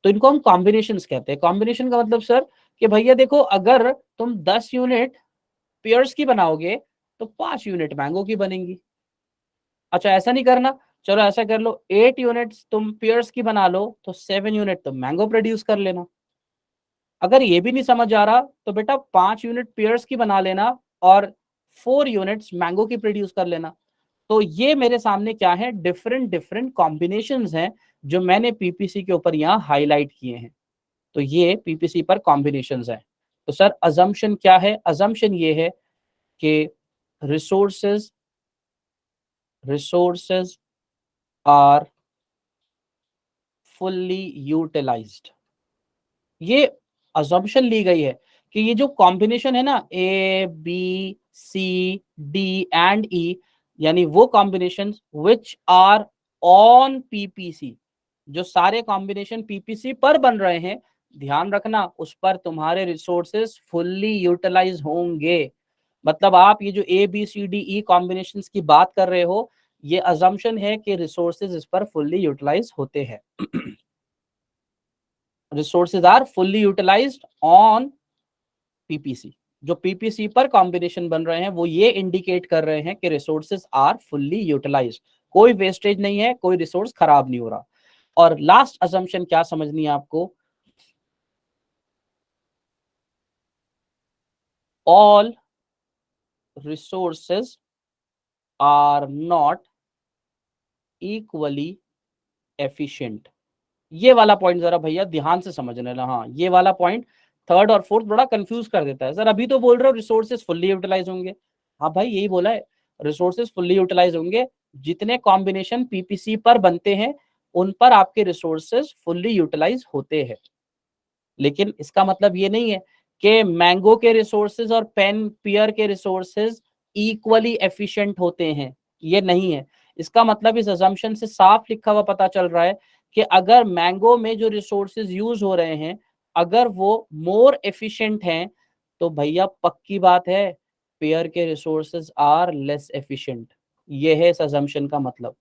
तो इनको हम कॉम्बिनेशंस कहते हैं। कॉम्बिनेशन का मतलब सर कि भैया देखो, अगर तुम 10 यूनिट पियर्स की बनाओगे तो 5 यूनिट मैंगो की बनेंगी। अच्छा, ऐसा नहीं करना, चलो ऐसा कर लो, 8 यूनिट्स तुम पियर्स की बना लो तो 7 यूनिट तुम मैंगो प्रोड्यूस कर लेना। अगर ये भी नहीं समझ आ रहा तो बेटा 5 यूनिट पियर्स की बना लेना और 4 यूनिट्स मैंगो की प्रोड्यूस कर लेना। तो ये मेरे सामने क्या है, डिफरेंट डिफरेंट कॉम्बिनेशंस हैं जो मैंने पीपीसी के ऊपर यहाँ हाईलाइट किए हैं। तो ये पीपीसी पर कॉम्बिनेशंस हैं। तो सर अजम्पशन क्या है, अजम्पशन ये है कि resources resources are fully utilised. ये अजम्पशन ली गई है कि ये जो कॉम्बिनेशन है ना, A B C D and E, यानी वो combination which are on PPC, जो सारे कॉम्बिनेशन पीपीसी पर बन रहे हैं, ध्यान रखना उस पर तुम्हारे रिसोर्सेज फुल्ली यूटिलाइज होंगे। मतलब आप ये जो A B C D E combination की बात कर रहे हो, ये अजम्पशन है कि रिसोर्सेज इस पर फुल्ली यूटिलाइज होते हैं। Resources are fully utilised on PPC. जो पीपीसी पर कॉम्बिनेशन बन रहे हैं वो ये इंडिकेट कर रहे हैं कि रिसोर्सेज आर फुल्ली यूटिलाइज्ड, कोई वेस्टेज नहीं है, कोई रिसोर्स खराब नहीं हो रहा। और लास्ट अजम्पशन क्या समझनी है आपको, all resources are not equally efficient। ये वाला पॉइंट जरा भैया ध्यान से समझ लेना। हाँ, ये वाला पॉइंट थर्ड और फोर्थ बड़ा कंफ्यूज कर देता है। सर अभी तो बोल रहे हो रिसोर्सेज फुल्ली यूटिलाइज होंगे। हाँ भाई, यही बोला है, रिसोर्सेज फुल्ली यूटिलाइज होंगे। जितने कॉम्बिनेशन पीपीसी पर बनते हैं उन पर आपके रिसोर्सेज फुल्ली यूटिलाइज होते हैं। लेकिन इसका मतलब ये नहीं है कि मैंगो के रिसोर्सेज और पेन पियर के रिसोर्सेज इक्वली एफिशिएंट होते हैं, ये नहीं है। इसका मतलब इस अजम्पशन से साफ लिखा हुआ पता चल रहा है कि अगर मैंगो में जो रिसोर्सेज यूज हो रहे हैं अगर वो मोर एफिशिएंट हैं तो भैया पक्की बात है पेयर के रिसोर्सेज आर लेस एफिशिएंट। ये है इस अजम्पशन का मतलब।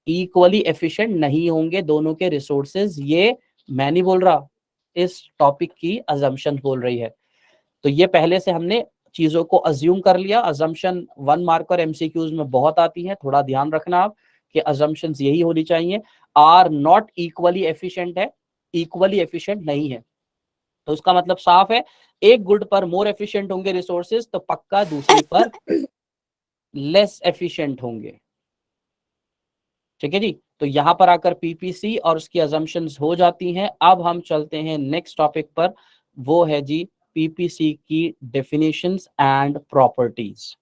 इक्वली एफिशिएंट नहीं होंगे दोनों के रिसोर्सेज, ये मैं नहीं बोल रहा, इस टॉपिक की अजम्पशन बोल रही है। तो ये पहले से हमने चीजों को अज्यूम कर लिया। अजम्पशन 1 मार्क और एमसीक्यूज में बहुत आती है, थोड़ा ध्यान रखना आप कि अजम्पशंस यही होनी चाहिए। आर नॉट इक्वली एफिशिएंट है, इक्वली एफिशिएंट नहीं है। तो उसका मतलब साफ है, एक गुड पर मोर एफिशिएंट होंगे रिसोर्सेज तो पक्का दूसरी पर लेस एफिशिएंट होंगे। ठीक है जी। तो यहां पर आकर पीपीसी और उसकी अजम्पशंस हो जाती हैं। अब हम चलते हैं नेक्स्ट टॉपिक पर, वो है जी पीपीसी की डेफिनेशंस एंड प्रॉपर्टीज।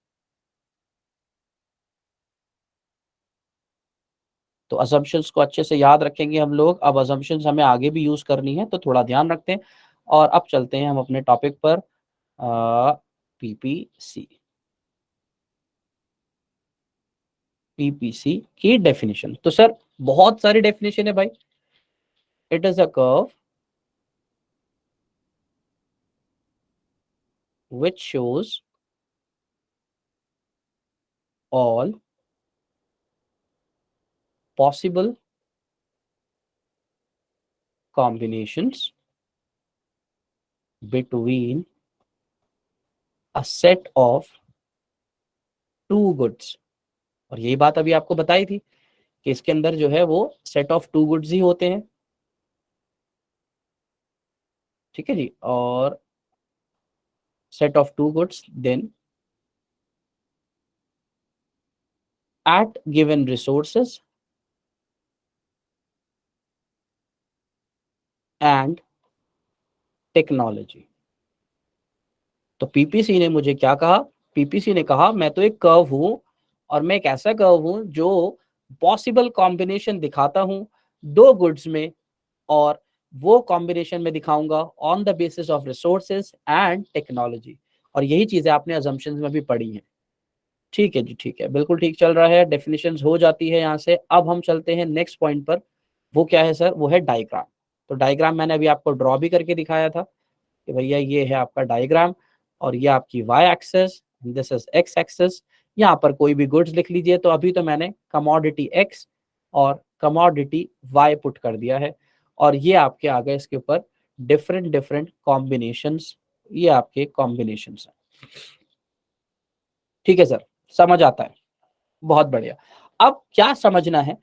तो अजम्पशंस को अच्छे से याद रखेंगे हम लोग। अब अजम्पशंस हमें आगे भी यूज करनी है तो थोड़ा ध्यान रखते हैं। और अब चलते हैं हम अपने टॉपिक पर, पीपीसी। पीपीसी की डेफिनेशन तो सर बहुत सारी डेफिनेशन है भाई। It is a curve which shows all possible combinations between a set of two goods। और यही बात अभी आपको बताई थी कि इसके अंदर जो है वो सेट ऑफ टू गुड्स ही होते हैं। ठीक है जी। और set of two goods then at given resources and technology। तो पीपीसी ने मुझे क्या कहा? पीपीसी ने कहा मैं तो एक कर्व हूं और मैं एक ऐसा कर्व हूं जो पॉसिबल कॉम्बिनेशन दिखाता हूं दो गुड्स में, और वो कॉम्बिनेशन में दिखाऊंगा on the basis of resources and technology. और यही चीजें आपने अजम्पशंस में भी पढ़ी हैं। ठीक है जी, ठीक है, बिल्कुल ठीक चल रहा है। डेफिनेशंस हो जाती है यहाँ से। अब हम चलते हैं नेक्स्ट पॉइंट पर। वो क्या है सर? वो है डायग्राम। तो डायग्राम मैंने अभी आपको ड्रॉ भी करके दिखाया था कि भैया ये है आपका डायग्राम और ये आपकी Y axis, this is X axis. यहाँ पर कोई भी गुड्स लिख लीजिए। तो अभी तो मैंने कमोडिटी एक्स और कमोडिटी वाई पुट कर दिया है और ये आपके आ गए इसके ऊपर डिफरेंट डिफरेंट कॉम्बिनेशंस। ये आपके कॉम्बिनेशंस हैं। ठीक है सर, समझ आता है? बहुत बढ़िया। अब क्या समझना है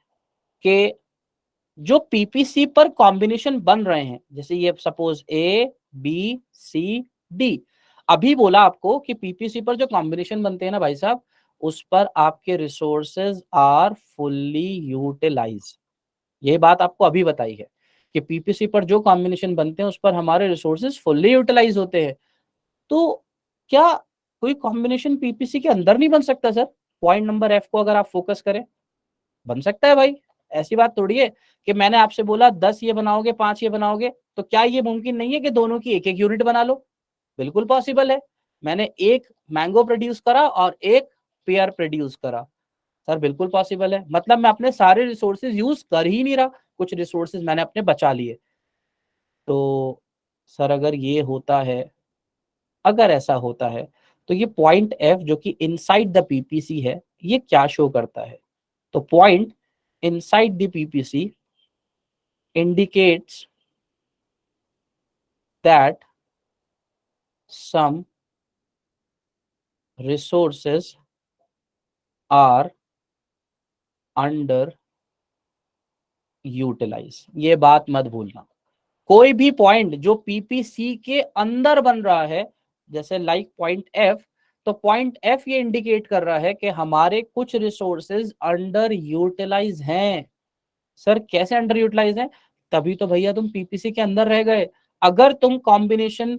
कि जो पीपीसी पर कॉम्बिनेशन बन रहे हैं, जैसे ये suppose A B C D, अभी बोला आपको कि पीपीसी पर जो कॉम्बिनेशन बनते हैं ना भाई साहब, उस पर आपके रिसोर्सेज आर फुल्ली यूटिलाइज। ये बात आपको अभी बताई है कि पीपीसी पर जो कॉम्बिनेशन बनते हैं उस पर हमारे रिसोर्सेज फुल्ली यूटिलाइज होते हैं। तो क्या कोई कॉम्बिनेशन पीपीसी के अंदर नहीं बन सकता सर? पॉइंट नंबर एफ को अगर आप फोकस करें, बन सकता है भाई। ऐसी बात थोड़ी है कि मैंने आपसे बोला 10 ये बनाओगे 5 ये बनाओगे, तो क्या ये मुमकिन नहीं है कि दोनों की एक एक यूनिट बना लो? बिल्कुल पॉसिबल है। मैंने एक मैंगो प्रोड्यूस करा और एक पेयर प्रोड्यूस करा, सर बिल्कुल पॉसिबल है। मतलब मैं अपने सारे रिसोर्सेज यूज कर ही नहीं रहा, कुछ रिसोर्सेज मैंने अपने बचा लिए। तो सर अगर ये होता है, अगर ऐसा होता है, तो ये पॉइंट एफ जो कि इनसाइड द पीपीसी है, ये क्या शो करता है? तो point inside the PPC indicates that some resources are under utilized। ये बात मत भूलना। कोई भी पॉइंट जो पीपीसी के अंदर बन रहा है जैसे लाइक पॉइंट एफ, तो पॉइंट एफ ये इंडिकेट कर रहा है कि हमारे कुछ रिसोर्सेज अंडर यूटिलाइज हैं। सर कैसे अंडर यूटिलाइज हैं? तभी तो भैया तुम पीपीसी के अंदर रह गए। अगर तुम कॉम्बिनेशन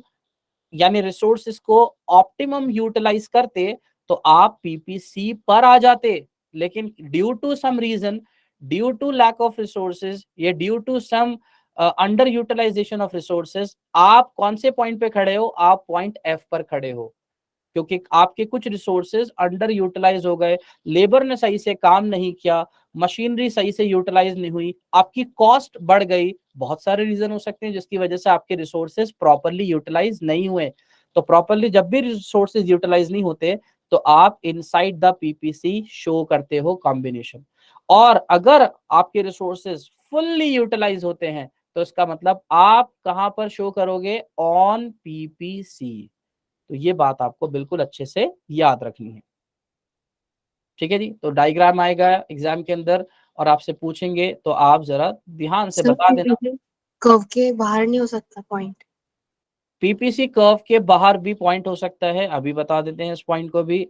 यानी रिसोर्सेज को ऑप्टिमम यूटिलाइज करते तो आप पीपीसी पर आ जाते, लेकिन due to some reason, due to lack of resources या due to some under utilisation of resources, आप कौन से पॉइंट पे खड़े हो? आप पॉइंट एफ पर खड़े हो, क्योंकि आपके कुछ रिसोर्सेज अंडर यूटिलाइज हो गए, लेबर ने सही से काम नहीं किया, मशीनरी सही से यूटिलाइज नहीं हुई, आपकी कॉस्ट बढ़ गई। बहुत सारे रीजन हो सकते हैं जिसकी वजह से आपके रिसोर्सेज प्रॉपरली यूटिलाइज नहीं हुए। तो प्रॉपरली जब भी रिसोर्सेज यूटिलाइज नहीं होते तो आप इनसाइड द पीपीसी शो करते हो कॉम्बिनेशन। और अगर आपके रिसोर्सेज फुल्ली यूटिलाइज होते हैं तो इसका मतलब आप कहां पर शो करोगे? On PPC. तो ये बात आपको बिल्कुल अच्छे से याद रखनी है। ठीक है जी, तो डायग्राम आएगा एग्जाम के अंदर और आपसे पूछेंगे तो आप जरा ध्यान से
सर
बता देना।
पीपीसी कर्व के बाहर नहीं हो सकता पॉइंट?
पीपीसी कर्व के बाहर भी पॉइंट हो सकता है, अभी बता देते हैं इस पॉइंट को भी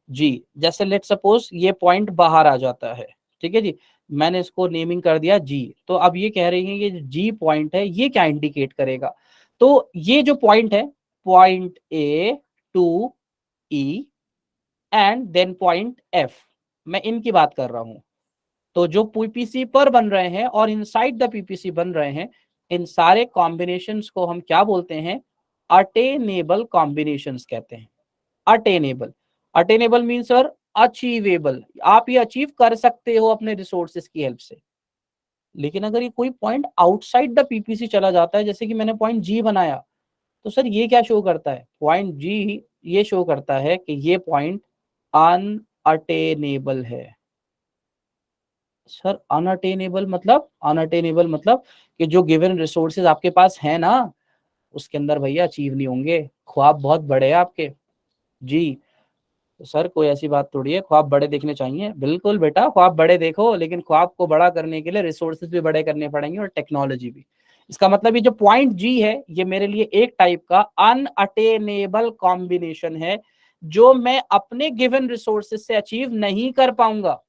जी। जैसे लेट सपोज ये पॉइंट बाहर आ जाता है, ठीक है जी, मैंने इसको नेमिंग कर दिया जी। तो अब ये कह रही है कि जी पॉइंट है, ये क्या इंडिकेट करेगा? तो ये जो पॉइंट है, point A to E and then point F, मैं इनकी बात कर रहा हूं। तो जो पीपीसी पर बन रहे हैं और इनसाइड द पीपीसी बन रहे हैं, इन सारे कॉम्बिनेशंस को हम क्या बोलते हैं? अटेनेबल कॉम्बिनेशंस कहते हैं। Attainable, attainable mean sir achievable, आप ये अचीव कर सकते हो अपने रिसोर्सेज की हेल्प से। लेकिन अगर ये कोई पॉइंट आउटसाइड द पीपीसी चला जाता है, जैसे कि मैंने पॉइंट जी बनाया, तो सर ये क्या शो करता है? पॉइंट जी ये शो करता है कि ये पॉइंट अनअटेनेबल है। सर अनअटेनेबल मतलब? अनअटेनेबल मतलब कि जो गिवन रिसोर्सेज आपके पास है ना, उसके अंदर भैया अचीव नहीं होंगे। ख्वाब बहुत बड़े हैं आपके जी। तो सर कोई ऐसी बात थोड़ी है, ख्वाब बड़े देखने चाहिए। बिल्कुल बेटा, ख्वाब बड़े देखो, लेकिन ख्वाब को बड़ा करने के लिए रिसोर्सेज भी बड़े करने पड़ेंगे और टेक्नोलॉजी भी। इसका मतलब ये जो पॉइंट जी है, ये मेरे लिए एक टाइप का अनअटेनेबल कॉम्बिनेशन है, जो मैं अपने गिवन रिसोर्सेज से अचीव नहीं कर पाऊंगा।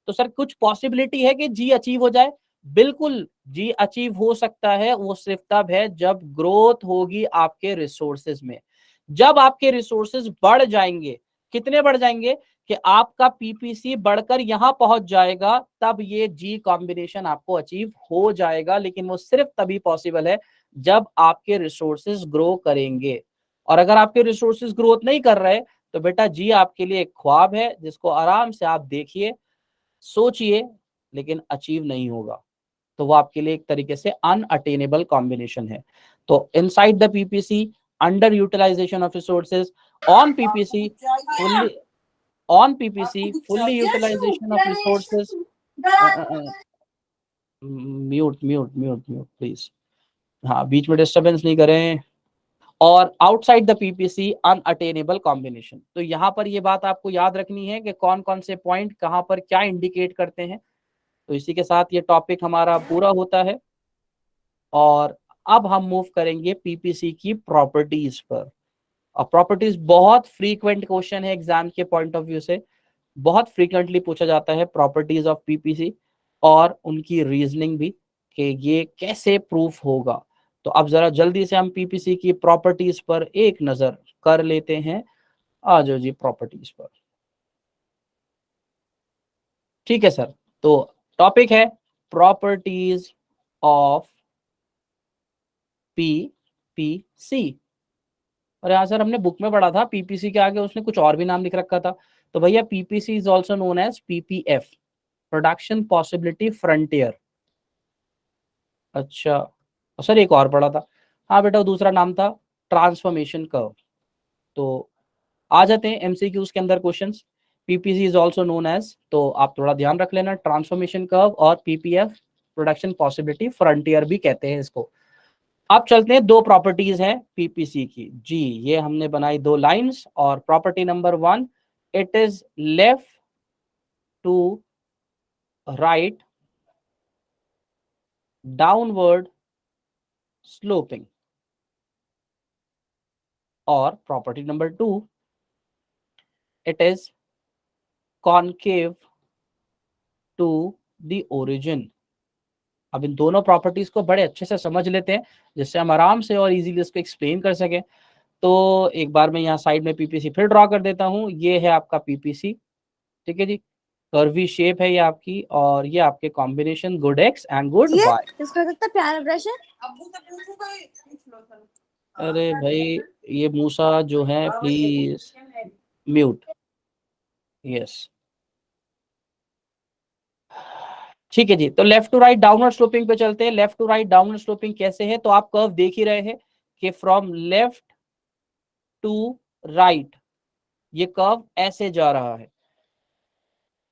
तो सर कुछ पॉसिबिलिटी है कि जी अचीव हो जाए? बिल्कुल जी अचीव हो सकता है, वो सिर्फ तब है जब ग्रोथ होगी आपके रिसोर्सेज में। जब आपके रिसोर्सेज बढ़ जाएंगे, कितने बढ़ जाएंगे कि आपका पीपीसी बढ़कर यहां पहुंच जाएगा, तब ये जी कॉम्बिनेशन आपको अचीव हो जाएगा। लेकिन वो सिर्फ तभी पॉसिबल है जब आपके रिसोर्सेज ग्रो करेंगे। और अगर आपके रिसोर्सेज ग्रोथ नहीं कर रहे तो बेटा जी आपके लिए एक ख्वाब है, जिसको आराम से आप देखिए, सोचिए, लेकिन अचीव नहीं होगा। तो वो आपके लिए एक तरीके से अनअटेनेबल कॉम्बिनेशन है। तो inside the PPC under utilisation of resources, on PPC fully, on PPC fully utilisation of resources. Mute mute mute mute please, हाँ बीच में डिस्टरबेंस नहीं करें। और outside the PPC unattainable combination. तो यहाँ पर ये बात आपको याद रखनी है कि कौन कौन से पॉइंट कहाँ पर क्या इंडिकेट करते हैं। तो इसी के साथ ये टॉपिक हमारा पूरा होता है और अब हम मूव करेंगे पीपीसी की प्रॉपर्टीज पर। और प्रॉपर्टीज बहुत फ्रीक्वेंट क्वेश्चन है एग्जाम के पॉइंट ऑफ व्यू से, बहुत फ्रीक्वेंटली पूछा जाता है प्रॉपर्टीज ऑफ पीपीसी और उनकी रीजनिंग भी, कि ये कैसे प्रूफ होगा। तो अब जरा जल्दी से हम पीपीसी की प्रॉपर्टीज पर एक नजर कर लेते हैं। आ जाओ जी प्रॉपर्टीज पर। ठीक है सर, तो टॉपिक है प्रॉपर्टीज ऑफ पीपीसी। और यहाँ सर हमने बुक में पढ़ा था पीपीसी के आगे उसने कुछ और भी नाम लिख रखा था। तो भैया PPC is also known as PPF, production possibility frontier. अच्छा, और सर एक और पढ़ा था, हाँ बेटा वो दूसरा नाम था ट्रांसफॉर्मेशन कर्व। तो आ जाते हैं एमसीक्यूज के अंदर questions. PPC is also known as, तो आप थोड़ा ध्यान रख लेना, ट्रांसफॉर्मेशन कर्व और पीपीएफ प्रोडक्शन पॉसिबिलिटी फ्रंटियर भी कहते हैं इसको। अब चलते हैं, दो प्रॉपर्टीज हैं पीपीसी की जी। ये हमने बनाई दो लाइंस। और property number 1, it is left to right downward sloping. और property number 2, it is concave to the origin. अब इन दोनों प्रॉपर्टीज को बड़े अच्छे से समझ लेते हैं जिससे हम आराम से और इजीली इसको एक्सप्लेन कर सकें। तो एक बार मैं यहाँ साइड में पीपीसी फिर ड्रॉ कर देता हूँ। ये है आपका पीपीसी, ठीक है जी, कर्वी शेप है ये आपकी, और ये आपके combination good X and good Y.
इसका कितना प्यारा ब्रश है।
अरे भाई ये मूसा जो है प्लीज म्यूट। यस, ठीक है जी। तो left to right downward sloping पे चलते हैं। Left to right downward sloping कैसे है, तो आप कर्व देख ही रहे हैं कि फ्रॉम लेफ्ट टू राइट ये कर्व ऐसे जा रहा है।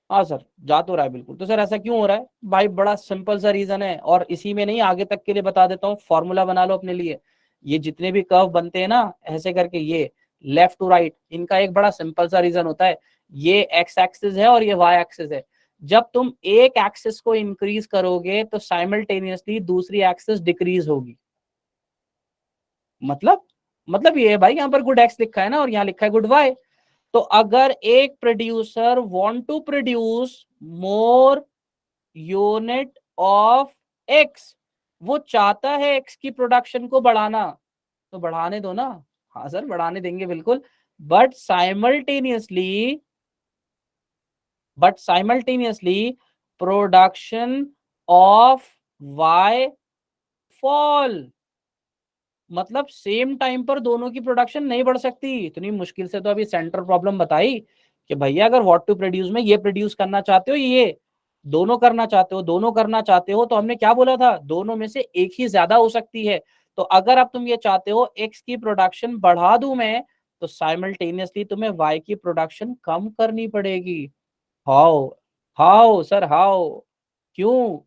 हाँ सर, जा तो रहा है बिल्कुल। तो सर ऐसा क्यों हो रहा है भाई, बड़ा सिंपल सा रीजन है, और इसी में नहीं आगे तक के लिए बता देता हूँ, फॉर्मूला बना लो अपने लिए। ये जितने भी कर्व बनते हैं ना ऐसे करके, ये लेफ्ट टू राइट, इनका एक बड़ा सिंपल सा रीजन होता है। ये एक्स एक्सिस है और ये वाई एक्सिस है। जब तुम एक एक्सिस को इंक्रीज करोगे तो साइमल्टेनियसली दूसरी एक्सिस डिक्रीज होगी। मतलब ये है भाई, यहाँ पर गुड एक्स लिखा है ना और यहाँ लिखा है गुड वाई। तो अगर एक producer want to produce more unit of X, वो चाहता है एक्स की प्रोडक्शन को बढ़ाना, तो बढ़ाने दो ना। हाँ सर बढ़ाने देंगे बिल्कुल, but simultaneously production of Y fall. मतलब सेम टाइम पर दोनों की प्रोडक्शन नहीं बढ़ सकती। इतनी मुश्किल से तो अभी सेंटर प्रॉब्लम बताई कि भैया अगर व्हाट टू प्रोड्यूस में ये प्रोड्यूस करना चाहते हो, ये दोनों करना चाहते हो, तो हमने क्या बोला था, दोनों में से एक ही ज्यादा हो सकती है। तो अगर अब तुम ये चाहते हो एक्स की प्रोडक्शन बढ़ा दूं मैं, तो साइमल्टेनियसली तुम्हें वाई की प्रोडक्शन कम करनी पड़ेगी। हाउ हाउ सर हाउ, क्यों?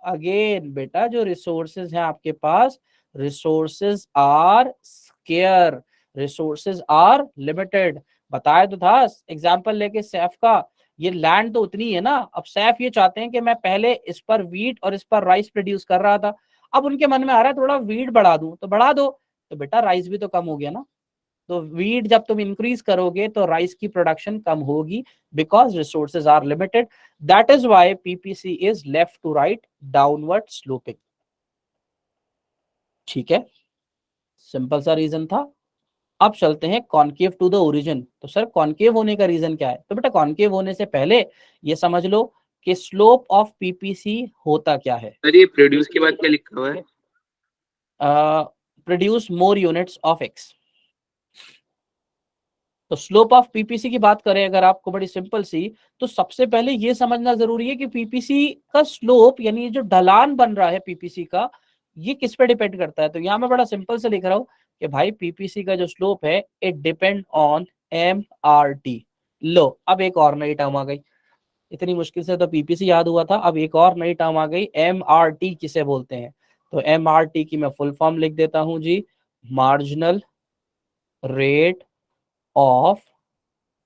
अगेन बेटा, जो रिसोर्सेज हैं आपके पास, resources are scarce, resources are limited. बताया तो था एग्जांपल लेके सैफ का। ये लैंड तो उतनी है ना, अब सैफ ये चाहते हैं कि मैं पहले इस पर वीट और इस पर राइस प्रोड्यूस कर रहा था, अब उनके मन में आ रहा है थोड़ा वीट बढ़ा दूं, तो बढ़ा दो, तो बेटा राइस भी तो कम हो गया ना। तो वीट जब तुम इंक्रीज करोगे तो राइस की प्रोडक्शन कम होगी, because resources are limited. That is why PPC is left to right downward sloping. ठीक है, सिंपल सा रीजन था। अब चलते हैं कॉनकेव टू द ओरिजिन। तो सर कॉनकेव होने का रीजन क्या है, तो बेटा कॉनकेव होने से पहले ये समझ लो कि स्लोप ऑफ पीपीसी होता क्या है।
सर ये प्रोड्यूस के बाद क्या लिखा हुआ है?
Produce more units of x. तो स्लोप ऑफ पीपीसी की बात करें अगर आपको, बड़ी सिंपल सी, तो सबसे पहले ये समझना जरूरी है कि पीपीसी का स्लोप, यानी जो ढलान बन रहा है पीपीसी का, ये किस पे डिपेंड करता है। तो यहाँ मैं बड़ा सिंपल से लिख रहा हूँ कि भाई पीपीसी का जो स्लोप है it depend on M R T. लो अब एक और नई टर्म आ गई, इतनी मुश्किल से तो पीपीसी याद हुआ था, अब एक और नई टर्म आ गई, एम आर टी किसे बोलते हैं। तो एम आर टी की मैं फुल फॉर्म लिख देता हूँ जी, मार्जिनल रेट ऑफ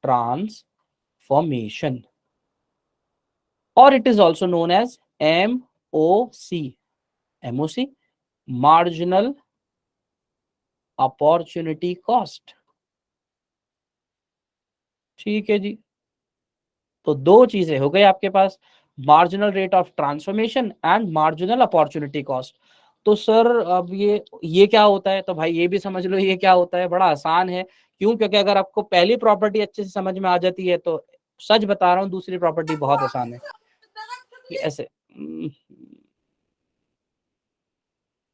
ट्रांसफॉर्मेशन, और it is also known as MOC, MOC, marginal opportunity cost। ठीक है जी, तो दो चीजें हो गई आपके पास, marginal rate of transformation and marginal opportunity cost. तो सर अब ये क्या होता है, तो भाई ये भी समझ लो ये क्या होता है, बड़ा आसान है। क्यों? क्योंकि अगर आपको पहली प्रॉपर्टी अच्छे से समझ में आ जाती है तो सच बता रहा हूं दूसरी प्रॉपर्टी बहुत आसान है। कि ऐसे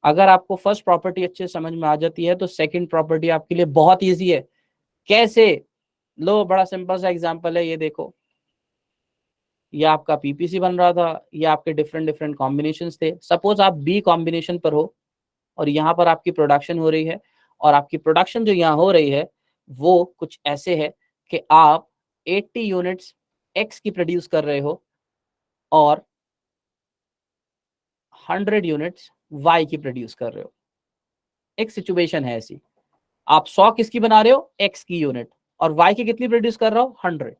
अगर आपको फर्स्ट प्रॉपर्टी अच्छे से समझ में आ जाती है तो सेकंड प्रॉपर्टी आपके लिए बहुत इजी है। कैसे? लो बड़ा सिंपल सा एग्जांपल है, ये देखो, ये आपका पीपीसी बन रहा था, ये आपके डिफरेंट डिफरेंट कॉम्बिनेशंस थे। सपोज आप बी कॉम्बिनेशन पर हो और यहाँ पर आपकी प्रोडक्शन हो रही है, और आपकी प्रोडक्शन जो यहाँ हो रही है वो कुछ ऐसे है कि आप 80 यूनिट्स एक्स की प्रोड्यूस कर रहे हो और 100 यूनिट्स वाई की प्रोड्यूस कर रहे हो। एक सिचुएशन है ऐसी, आप 100 किसकी बना रहे हो, एक्स की यूनिट, और वाई की कितनी प्रोड्यूस कर रहे हो, 100।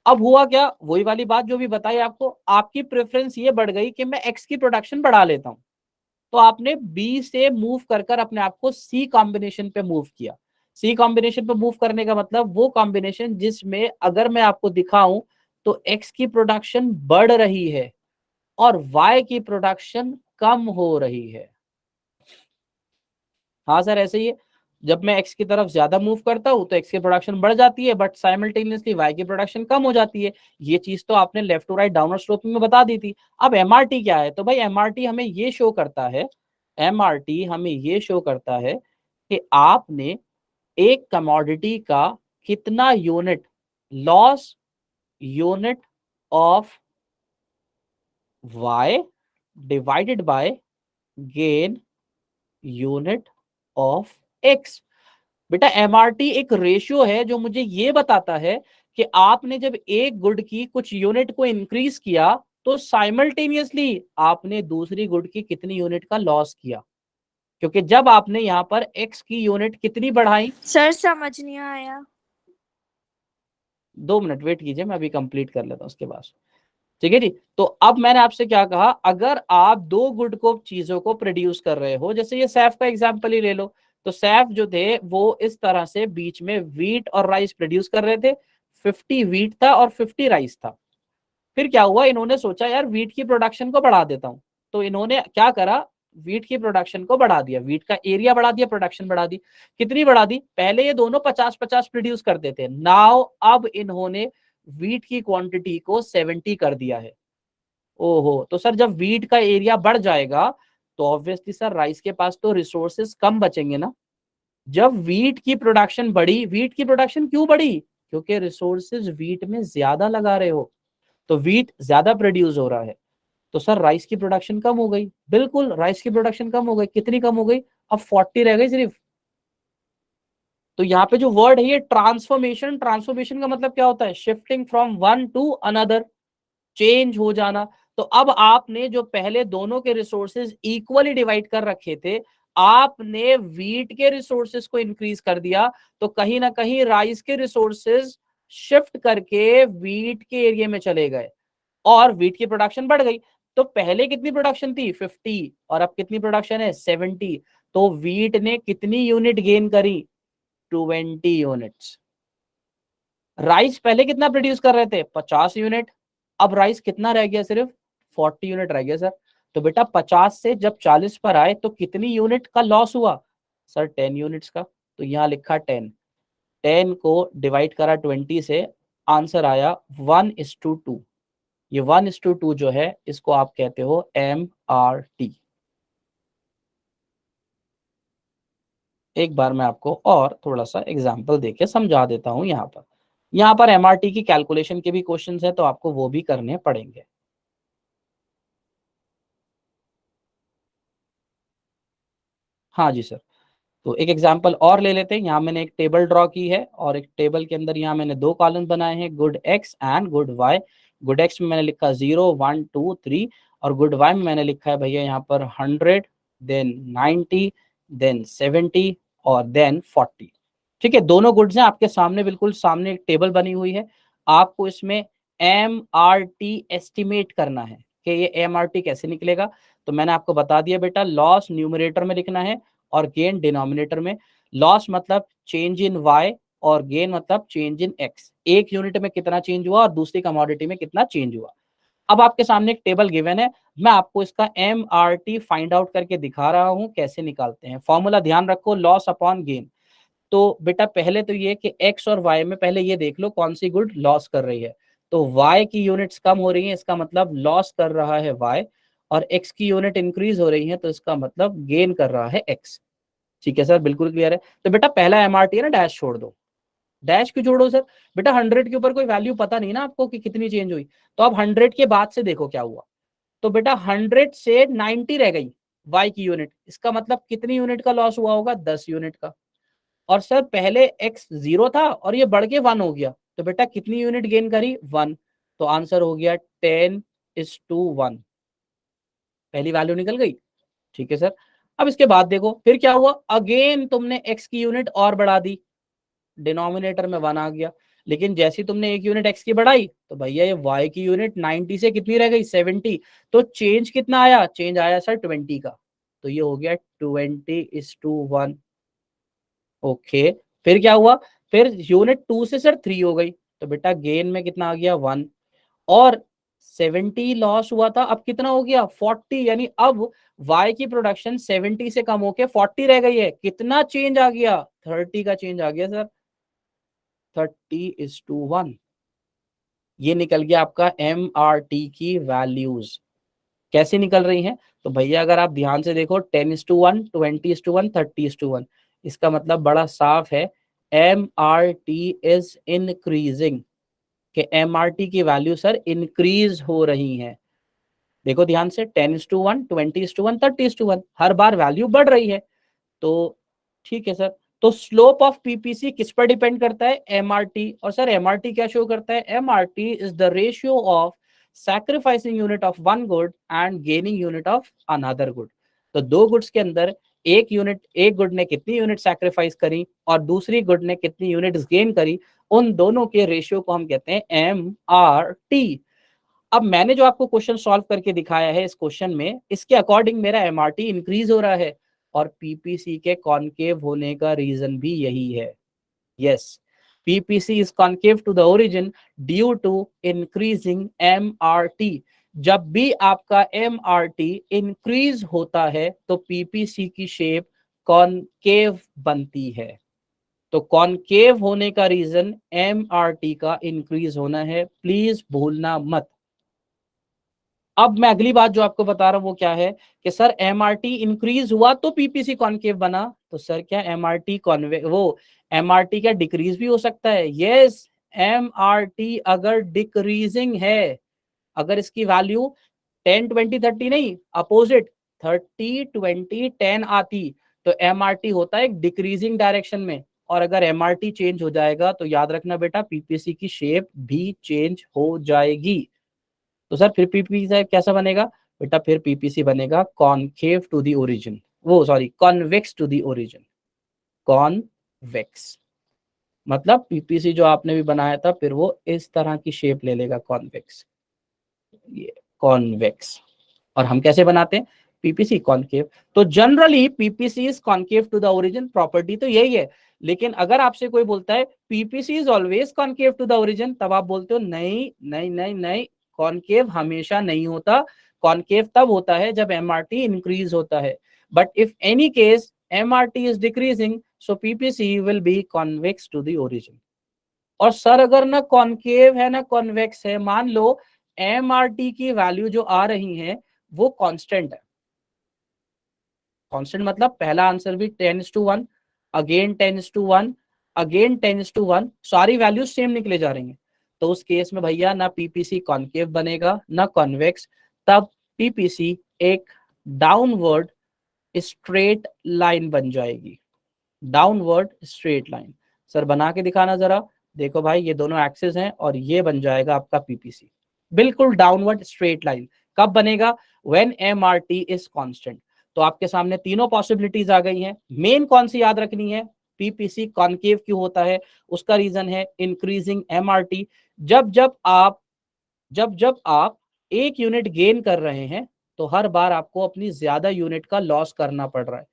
अब हुआ क्या, वही वाली बात जो भी बताई आपको, आपकी प्रेफरेंस ये बढ़ गई कि मैं एक्स की प्रोडक्शन बढ़ा लेता हूं, तो आपने बी से मूव कर अपने आप को सी कॉम्बिनेशन पे मूव किया। सी कॉम्बिनेशन पे मूव करने का मतलब वो कॉम्बिनेशन जिसमें अगर मैं आपको दिखाऊं तो एक्स की प्रोडक्शन बढ़ रही है और वाई की प्रोडक्शन कम हो रही है। हाँ सर ऐसे ही है, जब मैं एक्स की तरफ ज्यादा मूव करता हूं तो एक्स की प्रोडक्शन बढ़ जाती है बट साइमल्टेनियसली वाई की प्रोडक्शन कम हो जाती है। ये चीज तो आपने left to right downward sloping में बता दी थी। अब एमआरटी क्या है, तो भाई एमआरटी हमें ये शो करता है, एमआरटी हमें ये शो करता है कि आपने एक कमोडिटी का कितना unit loss unit of Y divided by gain unit of X. बेटा एमआरटी एक रेशियो है जो मुझे ये बताता है कि आपने जब एक गुड की कुछ यूनिट को इंक्रीज किया तो साइमल्टेनियसली आपने दूसरी गुड की कितनी यूनिट का लॉस किया, क्योंकि जब आपने यहां पर एक्स की यूनिट कितनी बढ़ाई।
सर समझ नहीं आया।
2 मिनट वेट कीजिए, मैं अभी कंप्लीट कर लेता हूं उसके बाद। ठीक है जी, तो अब मैंने आपसे क्या कहा, अगर आप दो गुड को चीजों को प्रोड्यूस कर रहे हो, जैसे ये सैफ का एग्जांपल ही ले लो, तो सैफ जो थे वो इस तरह से बीच में व्हीट और राइस प्रोड्यूस कर रहे थे। 50 व्हीट था और 50 राइस था। फिर क्या हुआ, इन्होंने सोचा यार व्हीट की प्रोडक्शन को बढ़ा देता हूं, तो इन्होंने क्या करा, व्हीट की प्रोडक्शन को बढ़ा दिया, व्हीट का एरिया बढ़ा दिया, प्रोडक्शन बढ़ा दी। कितनी बढ़ा दी, पहले ये दोनों 50-50 प्रोड्यूस करते थे, नाउ अब इन्होंने व्हीट की क्वांटिटी को 70 कर दिया है। ओहो, तो सर जब व्हीट का एरिया बढ़ जाएगा तो ऑब्वियसली सर राइस के पास तो रिसोर्सेज कम बचेंगे ना। जब व्हीट की प्रोडक्शन बढ़ी, व्हीट की प्रोडक्शन क्यों बढ़ी, क्योंकि रिसोर्सेज व्हीट में ज्यादा लगा रहे हो, तो व्हीट ज्यादा प्रोड्यूस हो रहा है, तो सर राइस की प्रोडक्शन कम हो गई। बिल्कुल राइस की प्रोडक्शन कम हो गई, कितनी कम हो गई, अब 40 रह गई सिर्फ। तो यहाँ पे जो वर्ड है ये ट्रांसफॉर्मेशन, ट्रांसफॉर्मेशन का मतलब क्या होता है, shifting from one two another, change हो जाना। तो अब आपने जो पहले दोनों के रिसोर्सेज इक्वली डिवाइड कर रखे थे, आपने व्हीट के रिसोर्सेज को इंक्रीज कर दिया, तो कहीं ना कहीं राइस के रिसोर्सेज शिफ्ट करके व्हीट के एरिया में चले गए और व्हीट की प्रोडक्शन बढ़ गई। तो पहले कितनी प्रोडक्शन थी 50 और अब कितनी प्रोडक्शन है 70, तो व्हीट ने कितनी यूनिट गेन करी 20 यूनिट्स। राइस पहले कितना प्रोड्यूस कर रहे थे 50 यूनिट, अब राइस कितना रह गया सिर्फ 40 यूनिट रह गया सर। तो बेटा 50 से जब 40 पर आए तो कितनी यूनिट का लॉस हुआ सर 10 यूनिट्स का, तो यहाँ लिखा 10, 10 को डिवाइड करा 20 से, आंसर आया 1:2। ये 1:2 जो है इसको आप कहते हो MRT। एक बार मैं आपको और थोड़ा सा एग्जाम्पल देके समझा देता हूं। यहाँ पर MRT की कैलकुलेशन के भी क्वेश्चंस है तो आपको वो भी करने पड़ेंगे। हाँ जी सर, तो एक एग्जांपल और ले लेते हैं। यहाँ मैंने एक टेबल ड्रॉ की है और एक टेबल के अंदर यहाँ मैंने 2 कॉलम बनाए हैं, good X and good Y. Good X में मैंने लिखा 0 1 2 3 और गुड वाई में मैंने लिखा है भैया यहाँ पर 100 देन 90 देन 70 और देन 40। ठीक है, दोनों गुड्स हैं आपके सामने, बिल्कुल सामने एक टेबल बनी हुई है। आपको इसमें MRT एस्टिमेट करना है कि ये MRT कैसे निकलेगा। तो मैंने आपको बता दिया बेटा, लॉस न्यूमरेटर में लिखना है और गेन डिनोमिनेटर में। लॉस मतलब चेंज इन वाई और गेन मतलब चेंज इन एक्स, एक यूनिट में कितना चेंज हुआ और दूसरी कमोडिटी में कितना चेंज हुआ। अब आपके सामने एक टेबल गिवन है, मैं आपको इसका MRT फाइंड आउट करके दिखा रहा हूं कैसे निकालते हैं। फॉर्मूला ध्यान रखो, लॉस अपॉन गेन। तो बेटा पहले तो ये कि एक्स और वाई में पहले ये देख लो कौन सी गुड लॉस कर रही है। तो वाई की यूनिट्स कम हो रही है, इसका मतलब लॉस कर रहा है वाई, और एक्स की यूनिट इंक्रीज हो रही है तो इसका मतलब गेन कर रहा है एक्स। ठीक है सर, बिल्कुल क्लियर है। तो बेटा पहला MRT है ना, डैश छोड़ दो। डैश क्यों छोड़ो सर, बेटा 100 के ऊपर कोई वैल्यू पता नहीं ना आपको कि कितनी चेंज हुई, तो अब 100 के बाद से देखो क्या हुआ। तो बेटा 100 से 90 रह गई वाई की यूनिट, इसका मतलब कितनी यूनिट का लॉस हुआ होगा 10 यूनिट का। और सर पहले एक्स 0 था और ये बढ़ के 1 हो गया, तो बेटा कितनी यूनिट गेन करी 1, तो आंसर हो गया 10:1, पहली वैल्यू निकल गई। ठीक है सर, अब इसके बाद देखो फिर क्या हुआ, अगेन तुमने एक्स की यूनिट और बढ़ा दी, डिनोमिनेटर में 1 आ गया। लेकिन जैसी तुमने एक यूनिट एक्स की बढ़ाई तो भैया ये वाई की यूनिट 90 से कितनी रह गई 70, तो चेंज कितना आया, चेंज आया सर 20 का, तो ये हो गया 20:1। ओके, फिर क्या हुआ, फिर यूनिट 2 से सर 3 हो गई, तो बेटा गेन में कितना आ गया 1, और 70 लॉस हुआ था, अब कितना हो गया 40, यानी अब Y की प्रोडक्शन 70 से कम होके 40 रह गई है। कितना चेंज आ गया, 30 का चेंज आ गया सर, 30:1। ये निकल गया आपका MRT की वैल्यूज। कैसे निकल रही हैं, तो भैया अगर आप ध्यान से देखो 10:1, 20:1, 30:1, इसका मतलब बड़ा साफ है, MRT इज इंक्रीजिंग, कि MRT की वैल्यू सर इंक्रीज हो रही है। देखो ध्यान से 10:1, 20:1, 30:1, हर बार वैल्यू बढ़ रही है। तो ठीक है सर, तो स्लोप ऑफ पीपीसी किस पर डिपेंड करता है, एमआरटी। और सर एमआरटी क्या शो करता है, MRT is the ratio of sacrificing unit of one good and gaining unit of another good. तो दो गुड्स के अंदर एक गुड ने कितनी यूनिट सैक्रिफाइस करी और दूसरी गुड ने कितनी यूनिट गेन करी, उन दोनों के रेशियो को हम कहते हैं एमआरटी। अब मैंने जो आपको क्वेश्चन सॉल्व करके दिखाया है इस क्वेश्चन में, इसके अकॉर्डिंग मेरा एमआरटी इंक्रीज हो रहा है, और पीपीसी के कॉन्केव होने का रीजन भी यही है। Yes, PPC is concave to the origin due to increasing MRT. जब भी आपका एमआरटी इंक्रीज होता है तो पीपीसी की शेप कॉन्केव बनती है। तो कॉन्केव होने का रीजन एमआरटी का इंक्रीज होना है, प्लीज भूलना मत। अब मैं अगली बात जो आपको बता रहा हूं वो क्या है कि सर एमआरटी इंक्रीज हुआ तो पीपीसी कॉन्केव बना, तो सर क्या एमआरटी कॉन्वे वो एमआरटी क्या डिक्रीज भी हो सकता है? यस, एमआरटी अगर डिक्रीजिंग है, अगर इसकी वैल्यू 10, 20, 30 नहीं, अपोजिट 30, 20, 10 आती, तो एमआरटी होता है एक डिक्रीजिंग डायरेक्शन में। और अगर एमआरटी चेंज हो जाएगा तो याद रखना बेटा पीपीसी की शेप भी चेंज हो जाएगी। तो सर फिर पीपीसी कैसा बनेगा बेटा, फिर पीपीसी बनेगा कॉन्केव टू द ओरिजिन, वो sorry convex to the origin, convex. मतलब पीपीसी जो आपने भी बनाया था फिर वो इस तरह की शेप ले लेगा, कॉन्वेक्स, ये कॉन्वेक्स। और हम कैसे बनाते हैं पीपीसी कॉन्केव, तो generally PPC is concave to the origin, property तो यही है। लेकिन अगर आपसे कोई बोलता है PPC is always concave to the origin, तब आप बोलते हो नहीं नहीं नहीं नहीं, कॉन्केव हमेशा नहीं होता, कॉन्केव तब होता है जब एमआरटी इंक्रीज होता है। But if any case MRT is decreasing so PPC will be convex to the origin. और सर अगर ना कॉन्केव है ना कॉन्वेक्स है, मान लो एमआरटी की वैल्यू जो आ रही है वो कांस्टेंट है। कांस्टेंट मतलब पहला आंसर भी 10:1, अगेन 10:1, अगेन 10:1, सारी वैल्यूज सेम निकले जा रही हैं। तो उस केस में भैया ना पीपीसी कॉन्केव बनेगा ना कॉन्वेक्स, तब पीपीसी एक डाउनवर्ड स्ट्रेट लाइन बन जाएगी, डाउनवर्ड स्ट्रेट लाइन। सर बना के दिखाना जरा, देखो भाई ये दोनों एक्सिस हैं और ये बन जाएगा आपका पीपीसी, बिल्कुल डाउनवर्ड स्ट्रेट लाइन। कब बनेगा, व्हेन एमआरटी इज कांस्टेंट। तो आपके सामने तीनों पॉसिबिलिटीज आ गई हैं। मेन कौन सी याद रखनी है, पीपीसी कॉन्केव क्यों होता है, उसका रीजन है इंक्रीजिंग एमआरटी। जब जब आप एक यूनिट गेन कर रहे हैं तो हर बार आपको अपनी ज्यादा यूनिट का लॉस करना पड़ रहा है।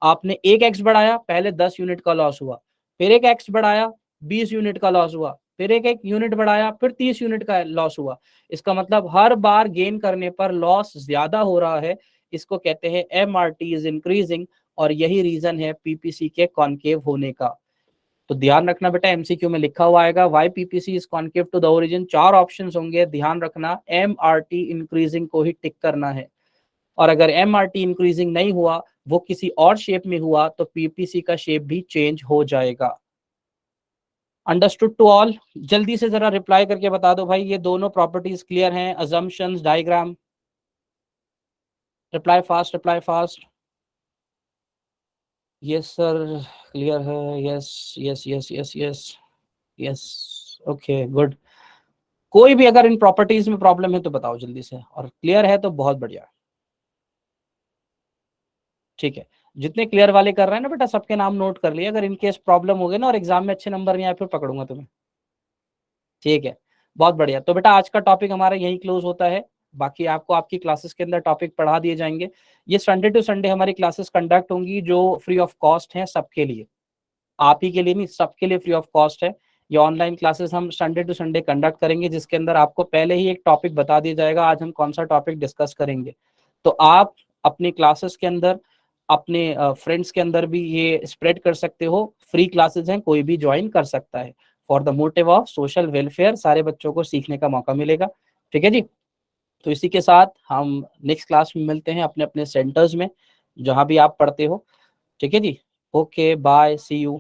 आपने एक एक्स बढ़ाया, पहले 10 यूनिट का लॉस हुआ, फिर एक एक्स बढ़ाया 20 यूनिट का लॉस हुआ, फिर एक यूनिट बढ़ाया फिर 30 यूनिट का लॉस हुआ। इसका मतलब हर बार गेन करने पर लॉस ज्यादा हो रहा है, इसको कहते हैं एमआरटी इज इंक्रीजिंग, और यही रीजन है पीपीसी के कॉन्केव होने का। तो ध्यान रखना बेटा एमसीक्यू में लिखा हुआ आएगा why PPC is concave to the origin, 4 options होंगे, ध्यान रखना एमआरटी इंक्रीजिंग को ही टिक करना है। और अगर एमआरटी इंक्रीजिंग नहीं हुआ, वो किसी और शेप में हुआ, तो पीपीसी का शेप भी चेंज हो जाएगा। Understood to all? जल्दी से जरा रिप्लाई करके बता दो भाई ये दोनों प्रॉपर्टीज क्लियर हैं, assumptions, diagram. Reply fast, reply fast. Yes sir clear है, yes yes yes yes yes yes, okay good. कोई भी अगर इन प्रॉपर्टीज में प्रॉब्लम है तो बताओ जल्दी से, और क्लियर है तो बहुत बढ़िया। ठीक है, जितने क्लियर वाले कर रहे हैं ना बेटा सबके नाम नोट कर लिए, अगर इनकेस प्रॉब्लम हो गए ना और एग्जाम में अच्छे नंबर नहीं आए फिर पकड़ूंगा तुम्हें। ठीक है, बहुत बढ़िया। तो बेटा आज का टॉपिक हमारा यही क्लोज होता है, बाकी आपको आपकी क्लासेस के अंदर टॉपिक पढ़ा दिए जाएंगे। ये संडे टू संडे हमारी क्लासेस कंडक्ट होंगी जो फ्री ऑफ कॉस्ट हैं सबके लिए। आप ही के लिए नहीं, सबके लिए फ्री ऑफ कॉस्ट है। ये ऑनलाइन क्लासेस हम संडे टू संडे कंडक्ट करेंगे, जिसके अंदर आपको पहले ही एक टॉपिक बता दिया जाएगा आज हम कौन सा टॉपिक डिस्कस करेंगे। तो आप अपनी क्लासेस के अंदर अपने फ्रेंड्स के अंदर भी ये स्प्रेड कर सकते हो। फ्री क्लासेस हैं, कोई भी ज्वाइन कर सकता है, for the motive of social welfare, सारे बच्चों को सीखने का मौका मिलेगा। ठीक है जी। तो इसी के साथ हम नेक्स्ट क्लास में मिलते हैं अपने अपने सेंटर्स में, जहां भी आप पढ़ते हो। ठीक है जी। Okay, bye, see you.